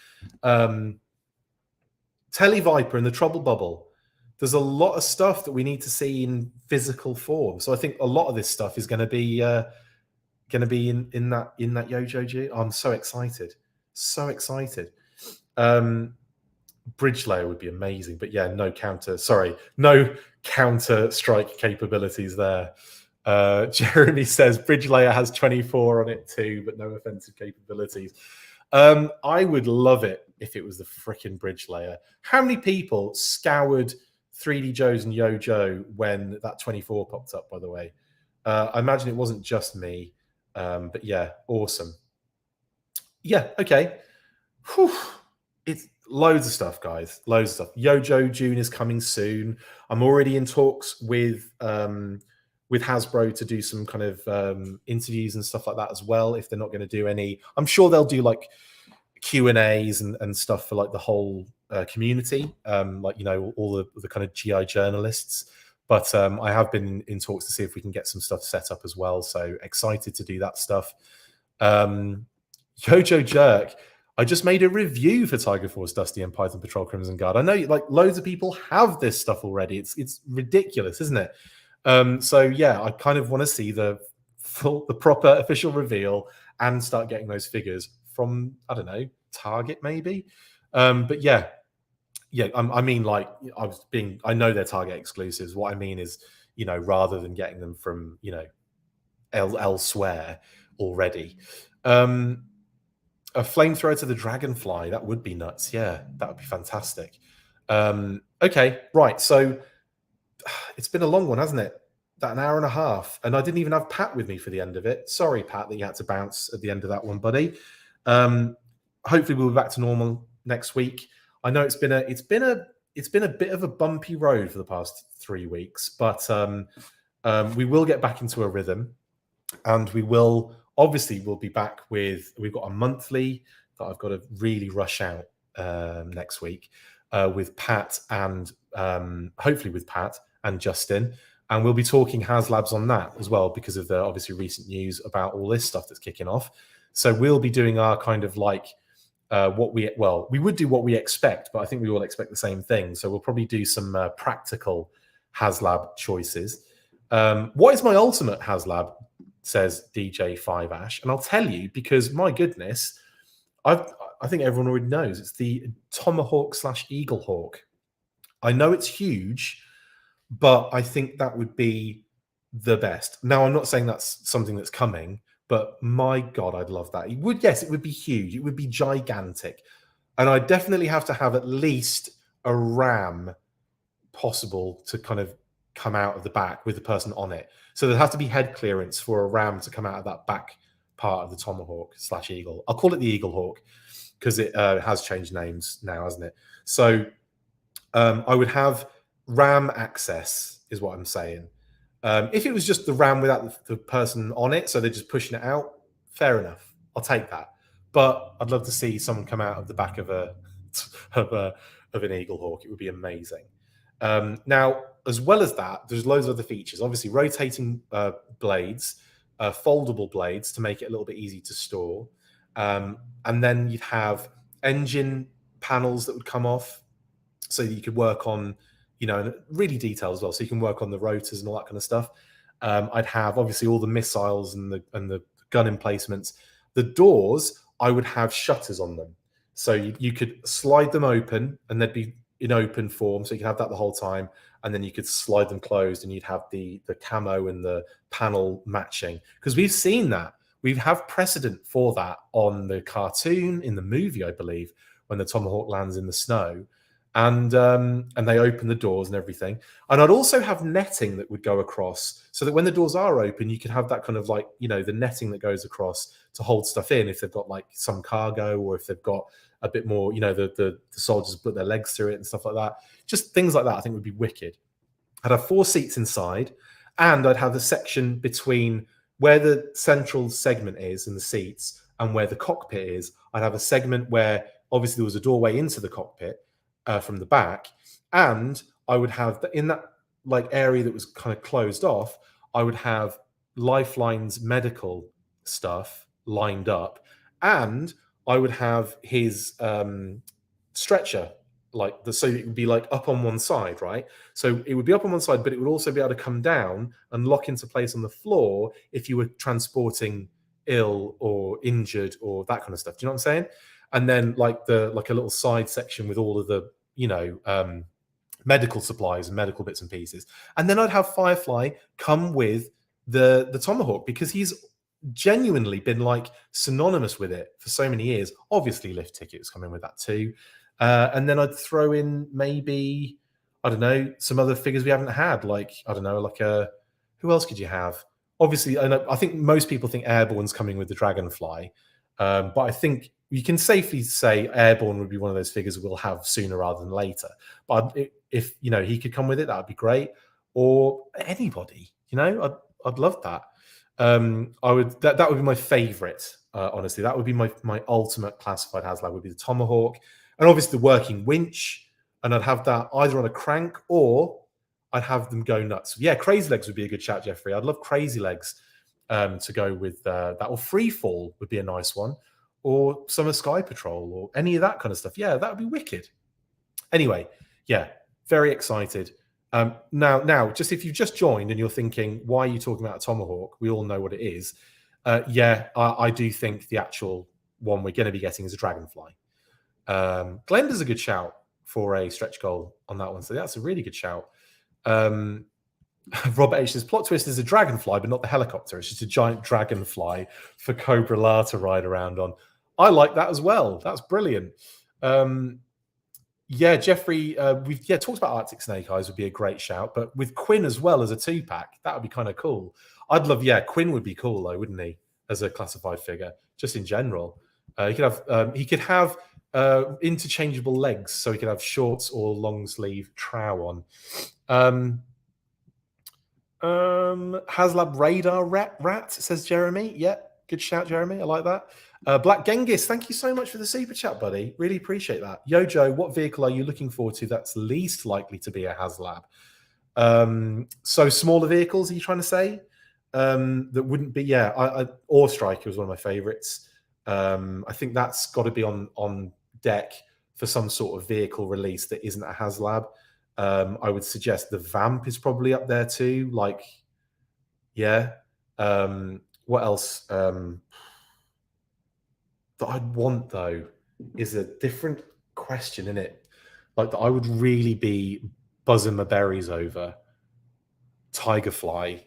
Telly Viper and the Trouble Bubble. There's a lot of stuff that we need to see in physical form. So I think a lot of this stuff is going to be in that JoJo June. I'm so excited. Bridge layer would be amazing, but yeah, no counter strike capabilities there. Jeremy says bridge layer has 24 on it too, but no offensive capabilities. I would love it if it was the frickin' bridge layer. How many people scoured 3D Joes and JoJo when that 24 popped up, by the way? I imagine it wasn't just me, but yeah, awesome. Yeah, okay. Whew. It's loads of stuff, guys. Loads of stuff. JoJo June is coming soon. I'm already in talks with Hasbro to do some kind of interviews and stuff like that as well. If they're not going to do any, I'm sure they'll do like Q&As and stuff for like the whole community, like, you know, all the kind of GI journalists. But I have been in talks to see if we can get some stuff set up as well. So excited to do that stuff. JoJo Jerk, I just made a review for Tiger Force Dusty and Python Patrol Crimson Guard. I know like loads of people have this stuff already. It's ridiculous, isn't it? So yeah, I kind of want to see the proper official reveal and start getting those figures from, I don't know, Target maybe. But yeah, I mean, like, I know they're Target exclusives. What I mean is, you know, rather than getting them from, you know, elsewhere already. A flamethrower to the Dragonfly, that would be nuts. Yeah, that would be fantastic. Okay, right. So it's been a long one, hasn't it? That an hour and a half. And I didn't even have Pat with me for the end of it. Sorry, Pat, that you had to bounce at the end of that one, buddy. Hopefully we'll be back to normal next week. I know it's been a bit of a bumpy road for the past 3 weeks, but we will get back into a rhythm, and we'll be back with, we've got a monthly that I've got to really rush out next week with Pat and hopefully with Pat and Justin, and we'll be talking HasLabs on that as well because of the obviously recent news about all this stuff that's kicking off. So we'll be doing our kind of like we would do what we expect, but I think we all expect the same thing. So we'll probably do some practical HasLab choices. What is my ultimate HasLab, says DJ5 Ash, and I'll tell you, because my goodness, I think everyone already knows it's the Tomahawk / Eagle Hawk. I know it's huge, but I think that would be the best. Now, I'm not saying that's something that's coming, but my God, I'd love that. It would be huge. It would be gigantic. And I definitely have to have at least a ram possible to kind of come out of the back with the person on it. So there'd have to be head clearance for a ram to come out of that back part of the Tomahawk / Eagle. I'll call it the Eagle Hawk because it has changed names now, hasn't it? So I would have ram access is what I'm saying. If it was just the ram without the person on it, so they're just pushing it out, fair enough. I'll take that. But I'd love to see someone come out of the back of an Eagle Hawk. It would be amazing. Now, as well as that, there's loads of other features. Obviously, rotating blades, foldable blades to make it a little bit easy to store. And then you'd have engine panels that would come off so that you could work on, you know, really detailed as well. So you can work on the rotors and all that kind of stuff. I'd have obviously all the missiles and the gun emplacements. The doors, I would have shutters on them. So you could slide them open and they'd be in open form. So you can have that the whole time. And then you could slide them closed and you'd have the camo and the panel matching. Because we've seen that. We have precedent for that on the cartoon, in the movie, I believe, when the Tomahawk lands in the snow. And they open the doors and everything. And I'd also have netting that would go across so that when the doors are open, you could have that kind of like, you know, the netting that goes across to hold stuff in if they've got like some cargo or if they've got a bit more, you know, the soldiers put their legs through it and stuff like that. Just things like that I think would be wicked. I'd have 4 seats inside, and I'd have the section between where the central segment is in the seats and where the cockpit is. I'd have a segment where obviously there was a doorway into the cockpit from the back, and I would have in that like area that was kind of closed off, I would have Lifeline's medical stuff lined up, and I would have his stretcher, like so it would be like up on one side, right? So it would be up on one side, but it would also be able to come down and lock into place on the floor if you were transporting ill or injured or that kind of stuff. Do you know what I'm saying? And then like a little side section with all of the medical supplies and medical bits and pieces. And then I'd have Firefly come with the Tomahawk, because he's genuinely been like synonymous with it for so many years. Obviously Lift Ticket was coming with that too. And then I'd throw in maybe, I don't know, some other figures we haven't had, like, I don't know, like who else could you have? Obviously, I think most people think Airborne's coming with the Dragonfly, but I think you can safely say Airborne would be one of those figures we'll have sooner rather than later. But if he could come with it, that would be great. Or anybody, I'd love that. That would be my favorite. Honestly, that would be my ultimate classified HasLab, would be the Tomahawk, and obviously the working winch. And I'd have that either on a crank, or I'd have them go nuts. Yeah, Crazy Legs would be a good shout, Jeffrey. I'd love Crazy Legs to go with that. Or Free Fall would be a nice one. Or Summer Sky Patrol, or any of that kind of stuff. Yeah, that would be wicked. Anyway, yeah, very excited. Now, just if you've just joined and you're thinking, why are you talking about a Tomahawk? We all know what it is. I do think the actual one we're going to be getting is a Dragonfly. Glenda's a good shout for a stretch goal on that one. So that's a really good shout. Robert H says, plot twist is a Dragonfly, but not the helicopter. It's just a giant Dragonfly for Cobra La to ride around on. I like that as well. That's brilliant. Jeffrey, we've talked about Arctic Snake Eyes would be a great shout, but with Quinn as well as a 2-pack, that would be kind of cool. I'd love, Quinn would be cool though, wouldn't he? As a classified figure, just in general. He could have interchangeable legs, so he could have shorts or long sleeve trow on. HasLab Radar Rat, says Jeremy. Yeah, good shout, Jeremy. I like that. Black Genghis, thank you so much for the super chat, buddy. Really appreciate that. Yojo, what vehicle are you looking forward to that's least likely to be a HasLab? So smaller vehicles, are you trying to say? That wouldn't be, Ore Striker was one of my favorites. I think that's got to be on deck for some sort of vehicle release that isn't a HasLab. I would suggest the Vamp is probably up there too. What else? That I'd want though is a different question, isn't it? Like that I would really be buzzing my berries over. Tigerfly,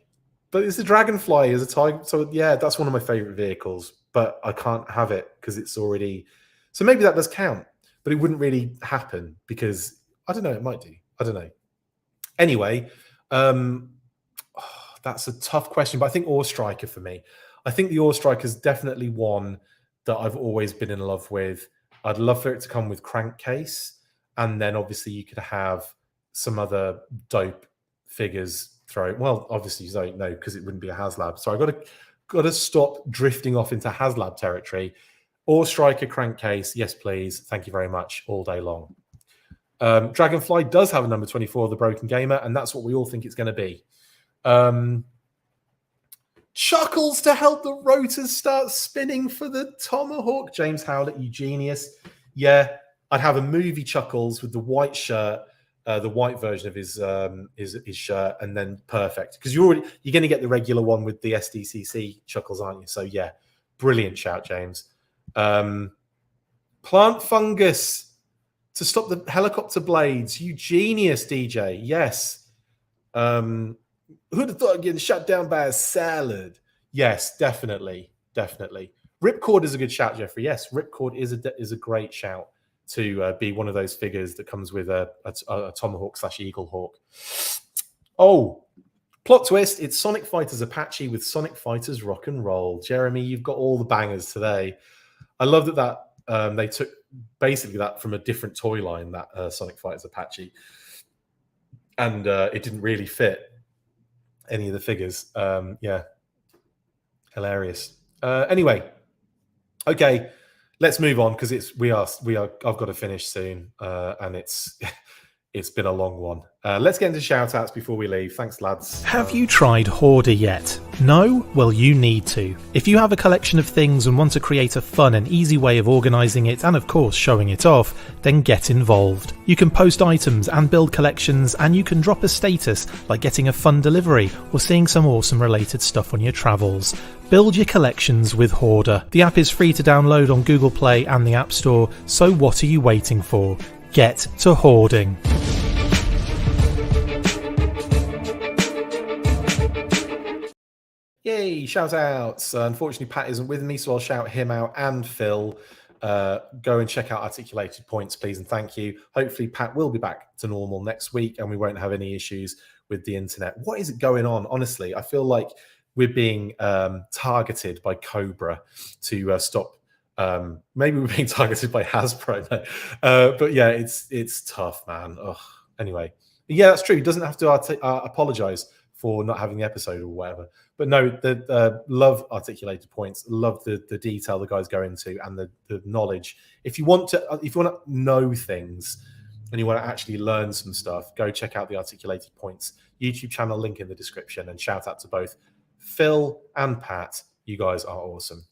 but it's a Dragonfly as a tiger. So yeah, that's one of my favorite vehicles, but I can't have it because it's already. So maybe that does count, but it wouldn't really happen because I don't know. It might do. I don't know. Anyway, that's a tough question, but I think Ore Striker for me. I think the Ore Striker is definitely one that I've always been in love with. I'd love for it to come with crankcase, and then obviously you could have some other dope figures thrown. Well, obviously you don't know because it wouldn't be a HasLab. So I've got to stop drifting off into HasLab territory. Ore Striker crankcase, yes please. Thank you very much. All day long. Dragonfly does have a number 24 of the Broken Gamer, and that's what we all think it's going to be. Chuckles to help the rotors start spinning for the Tomahawk. James Howlett, you genius. Yeah, I'd have a movie Chuckles with the white shirt, the white version of his shirt, and then perfect. Because you're going to get the regular one with the SDCC Chuckles, aren't you? So yeah, brilliant shout, James. Plant Fungus to stop the helicopter blades. You genius, DJ. Yes. Who'd have thought of getting shut down by a salad? Yes, definitely. Ripcord is a good shout, Jeffrey. Yes, Ripcord is a great shout to be one of those figures that comes with a Tomahawk / Eagle Hawk. Oh, plot twist. It's Sonic Fighters Apache with Sonic Fighters Rock and Roll. Jeremy, you've got all the bangers today. I love that they took basically that from a different toy line, that Sonic Fighters Apache. And it didn't really fit any of the figures. Yeah, hilarious. Anyway, okay, let's move on because I've got to finish soon, and it's been a long one. Let's get into shout outs before we leave. Thanks, lads. Have you tried Hoarder yet? No? Well, you need to. If you have a collection of things and want to create a fun and easy way of organising it and of course showing it off, then get involved. You can post items and build collections, and you can drop a status like getting a fun delivery or seeing some awesome related stuff on your travels. Build your collections with Hoarder. The app is free to download on Google Play and the App Store, so what are you waiting for? get to hoarding. Yay, shout outs. Unfortunately, Pat isn't with me, so I'll shout him out and Phil. Go and check out Articulated Points, please, and thank you. Hopefully, Pat will be back to normal next week and we won't have any issues with the internet. What is going on? Honestly, I feel like we're being targeted by Cobra to stop. Maybe we're being targeted by HasBro. But yeah, it's tough, man. Ugh. Anyway, yeah, that's true. He doesn't have to apologize for not having the episode or whatever. But no, love Articulated Points, love the detail the guys go into and the knowledge. If you want to know things and you want to actually learn some stuff, go check out the Articulated Points YouTube channel, link in the description, and shout out to both Phil and Pat. You guys are awesome.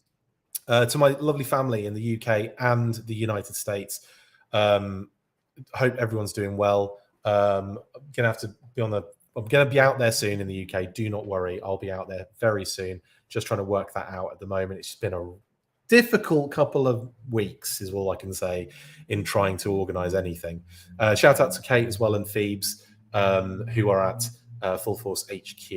To my lovely family in the UK and the United States, hope everyone's doing well. I'm going to be out there soon in the UK. Do not worry. I'll be out there very soon. Just trying to work that out at the moment. It's been a difficult couple of weeks is all I can say in trying to organize anything. Shout out to Kate as well and Phoebes, who are at Full Force HQ.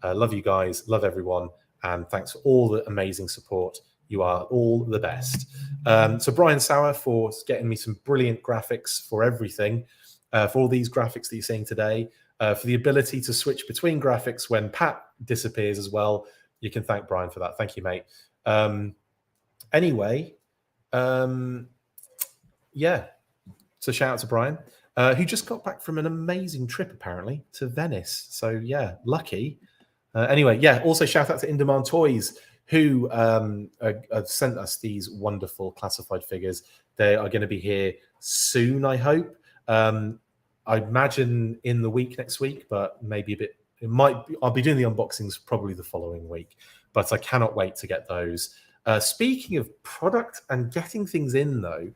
Love you guys. Love everyone. And thanks for all the amazing support. You are all the best. So Brian Sauer for getting me some brilliant graphics for everything, for all these graphics that you're seeing today. For the ability to switch between graphics when Pat disappears as well. You can thank Brian for that. Thank you, mate. Anyway, yeah. So shout out to Brian, who just got back from an amazing trip, apparently, to Venice. So yeah, lucky. Anyway, yeah, also shout out to In Demand Toys, who have sent us these wonderful classified figures. They are going to be here soon, I hope. I imagine in the week next week, but maybe a bit. It might be. I'll be doing the unboxings probably the following week, but I cannot wait to get those. Speaking of product and getting things in, though,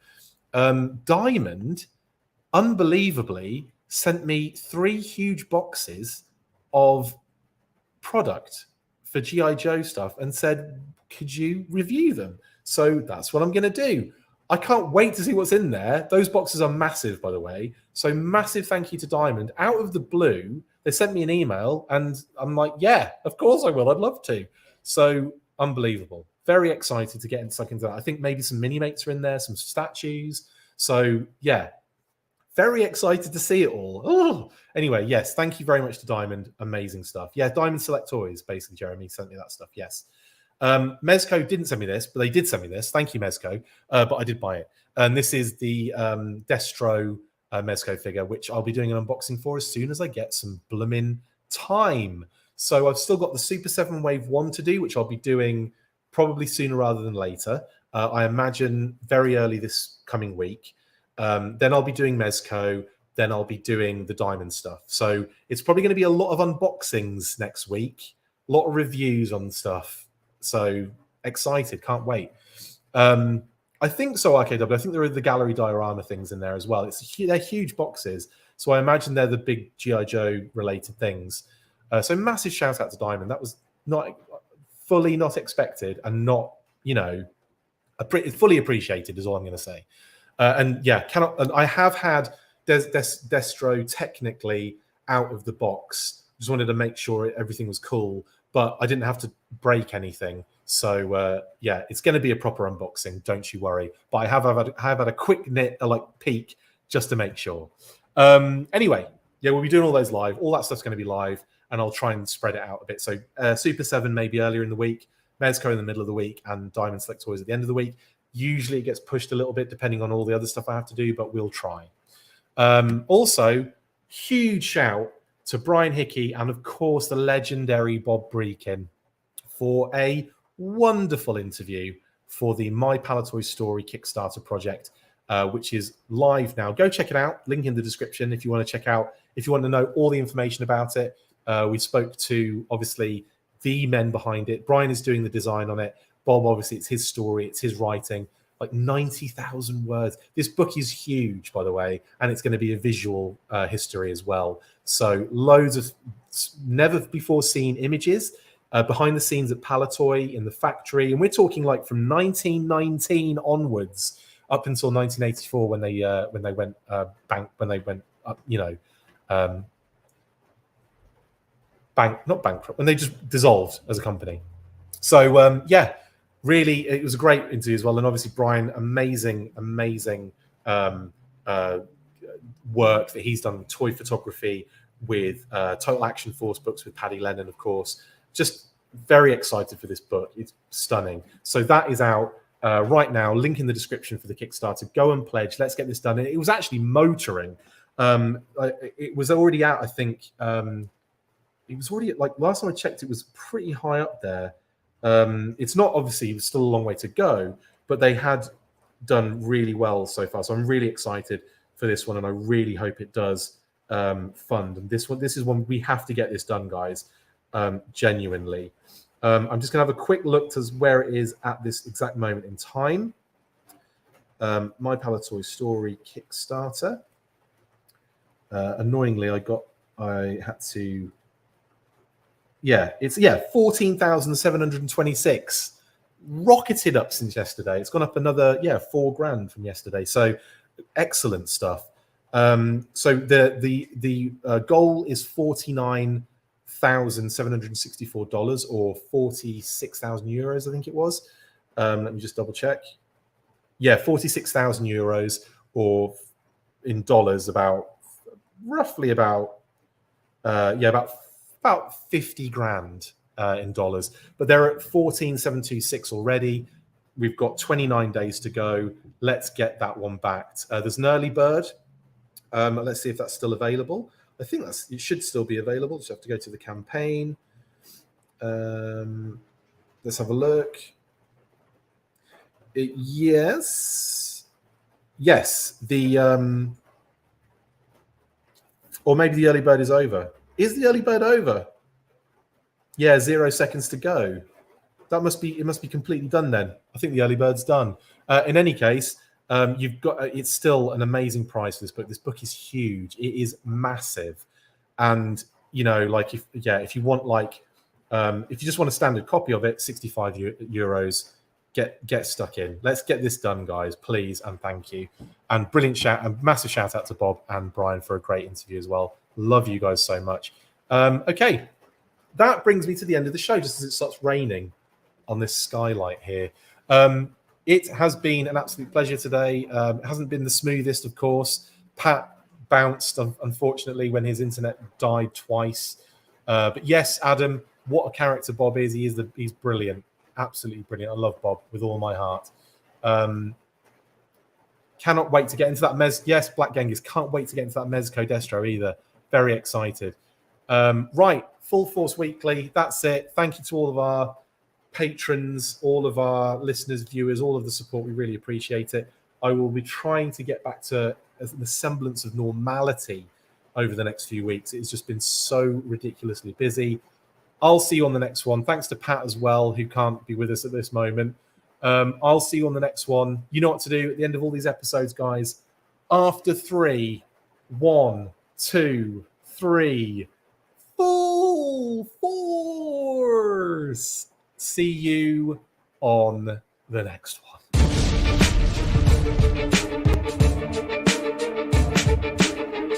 Diamond, unbelievably, sent me 3 huge boxes of product for G.I. Joe stuff and said, could you review them? So that's what I'm going to do. I can't wait to see what's in there. Those boxes are massive, by the way. So massive thank you to Diamond. Out of the blue, they sent me an email and I'm like, yeah, of course I will. I'd love to. So unbelievable. Very excited to get stuck into that. I think maybe some mini mates are in there, some statues. So yeah, very excited to see it all. Oh, anyway, yes, thank you very much to Diamond. Amazing stuff. Yeah, Diamond Select Toys, basically, Jeremy sent me that stuff. Yes. Mezco didn't send me this, but they did send me this. Thank you, Mezco. But I did buy it. And this is the Destro Mezco figure, which I'll be doing an unboxing for as soon as I get some blooming time. So I've still got the Super 7 Wave 1 to do, which I'll be doing probably sooner rather than later. I imagine very early this coming week. Then I'll be doing Mezco. Then I'll be doing the Diamond stuff. So it's probably going to be a lot of unboxings next week. A lot of reviews on stuff. So excited, can't wait. I think so, RKW. I think there are the gallery diorama things in there as well. They're huge boxes, so I imagine they're the big G.I. Joe related things. So massive shout out to Diamond. That was not expected and not, fully appreciated is all I'm going to say. And yeah, I have had Destro technically out of the box. Just wanted to make sure everything was cool, but I didn't have to break anything. So yeah, it's going to be a proper unboxing. Don't you worry. But I have had a quick peek just to make sure. Anyway, yeah, we'll be doing all those live. All that stuff's going to be live, and I'll try and spread it out a bit. So Super 7 maybe earlier in the week, Mezco in the middle of the week, and Diamond Select Toys at the end of the week. Usually it gets pushed a little bit depending on all the other stuff I have to do, but we'll try. Also, huge shout to Brian Hickey and, of course, the legendary Bob Brechin for a wonderful interview for the My PALITOY Story Kickstarter project, which is live now. Go check it out. Link in the description if you want to check out, if you want to know all the information about it. We spoke to, obviously, the men behind it. Brian is doing the design on it. Bob, obviously, it's his story. It's his writing. Like 90,000 words. This book is huge, by the way, and it's going to be a visual history as well. So loads of never before seen images behind the scenes at PALITOY in the factory. And we're talking like from 1919 onwards. up until 1984 when they went not bankrupt, when they just dissolved as a company. So really, it was a great interview as well. And obviously, Brian, amazing work that he's done with toy photography, with Total Action Force books with Paddy Lennon, of course. Just very excited for this book. It's stunning. So that is out right now. Link in the description for the Kickstarter. Go and pledge. Let's get this done. And it was actually motoring. It was already out, I think. It was already, like, last time I checked, it was pretty high up there. It's not, obviously, it's still a long way to go, but they had done really well so far. So I'm really excited for this one, and I really hope it does fund. And this is one we have to get this done, guys, genuinely. I'm just going to have a quick look to where it is at this exact moment in time. My PALITOY Story Kickstarter. Annoyingly, I had to... it's 14,726, rocketed up since yesterday. It's gone up another $4,000 from yesterday. So excellent stuff. So the goal is $49,764 or 46,000 euros, I think it was. Let me just double check. 46,000 euros, or in dollars roughly about 50 grand in dollars, but they're at 14,726 already. We've got 29 days to go. Let's get that one backed. There's an early bird. Let's see if that's still available. I think it should still be available. Just have to go to the campaign. Let's have a look. Yes. Or maybe the early bird is over. Is the early bird over? 0 seconds to go. It must be completely done then. I think the early bird's done. In any case, you've got it's still an amazing price for this book. This book is huge. It is massive. And like if you want if you just want a standard copy of it, 65 euros, get stuck in. Let's get this done, guys, please, and thank you. And massive shout out to Bob and Brian for a great interview as well. Love you guys so much. Okay, that brings me to the end of the show, just as it starts raining on this skylight here. It has been an absolute pleasure today. It hasn't been the smoothest, of course. Pat bounced, unfortunately, when his internet died twice. But yes, Adam, what a character Bob is. He's brilliant, absolutely brilliant. I love Bob with all my heart. Cannot wait to get into that Yes, Black Genghis, can't wait to get into that Mezco Destro either. Very excited. Right, Full Force Weekly, that's it. Thank you to all of our patrons, all of our listeners, viewers, all of the support. We really appreciate it. I will be trying to get back to the semblance of normality over the next few weeks. It's just been so ridiculously busy. I'll see you on the next one. Thanks to Pat as well, who can't be with us at this moment. I'll see you on the next one. You know what to do at the end of all these episodes, guys. After 3, 1, 2, 3, Full Force. See you on the next one.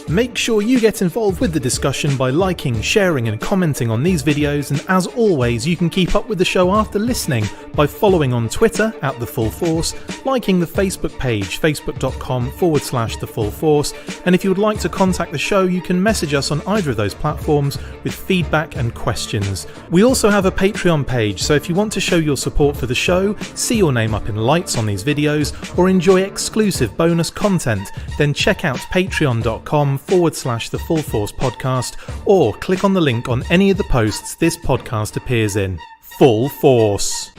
Make sure you get involved with the discussion by liking, sharing and commenting on these videos, and as always you can keep up with the show after listening by following on Twitter @TheFullForce, liking the Facebook page facebook.com/TheFullForce, and if you would like to contact the show you can message us on either of those platforms with feedback and questions. We also have a Patreon page, so if you want to show your support for the show, see your name up in lights on these videos, or enjoy exclusive bonus content, then check out patreon.com/TheFullForce podcast, or click on the link on any of the posts this podcast appears in. Full Force.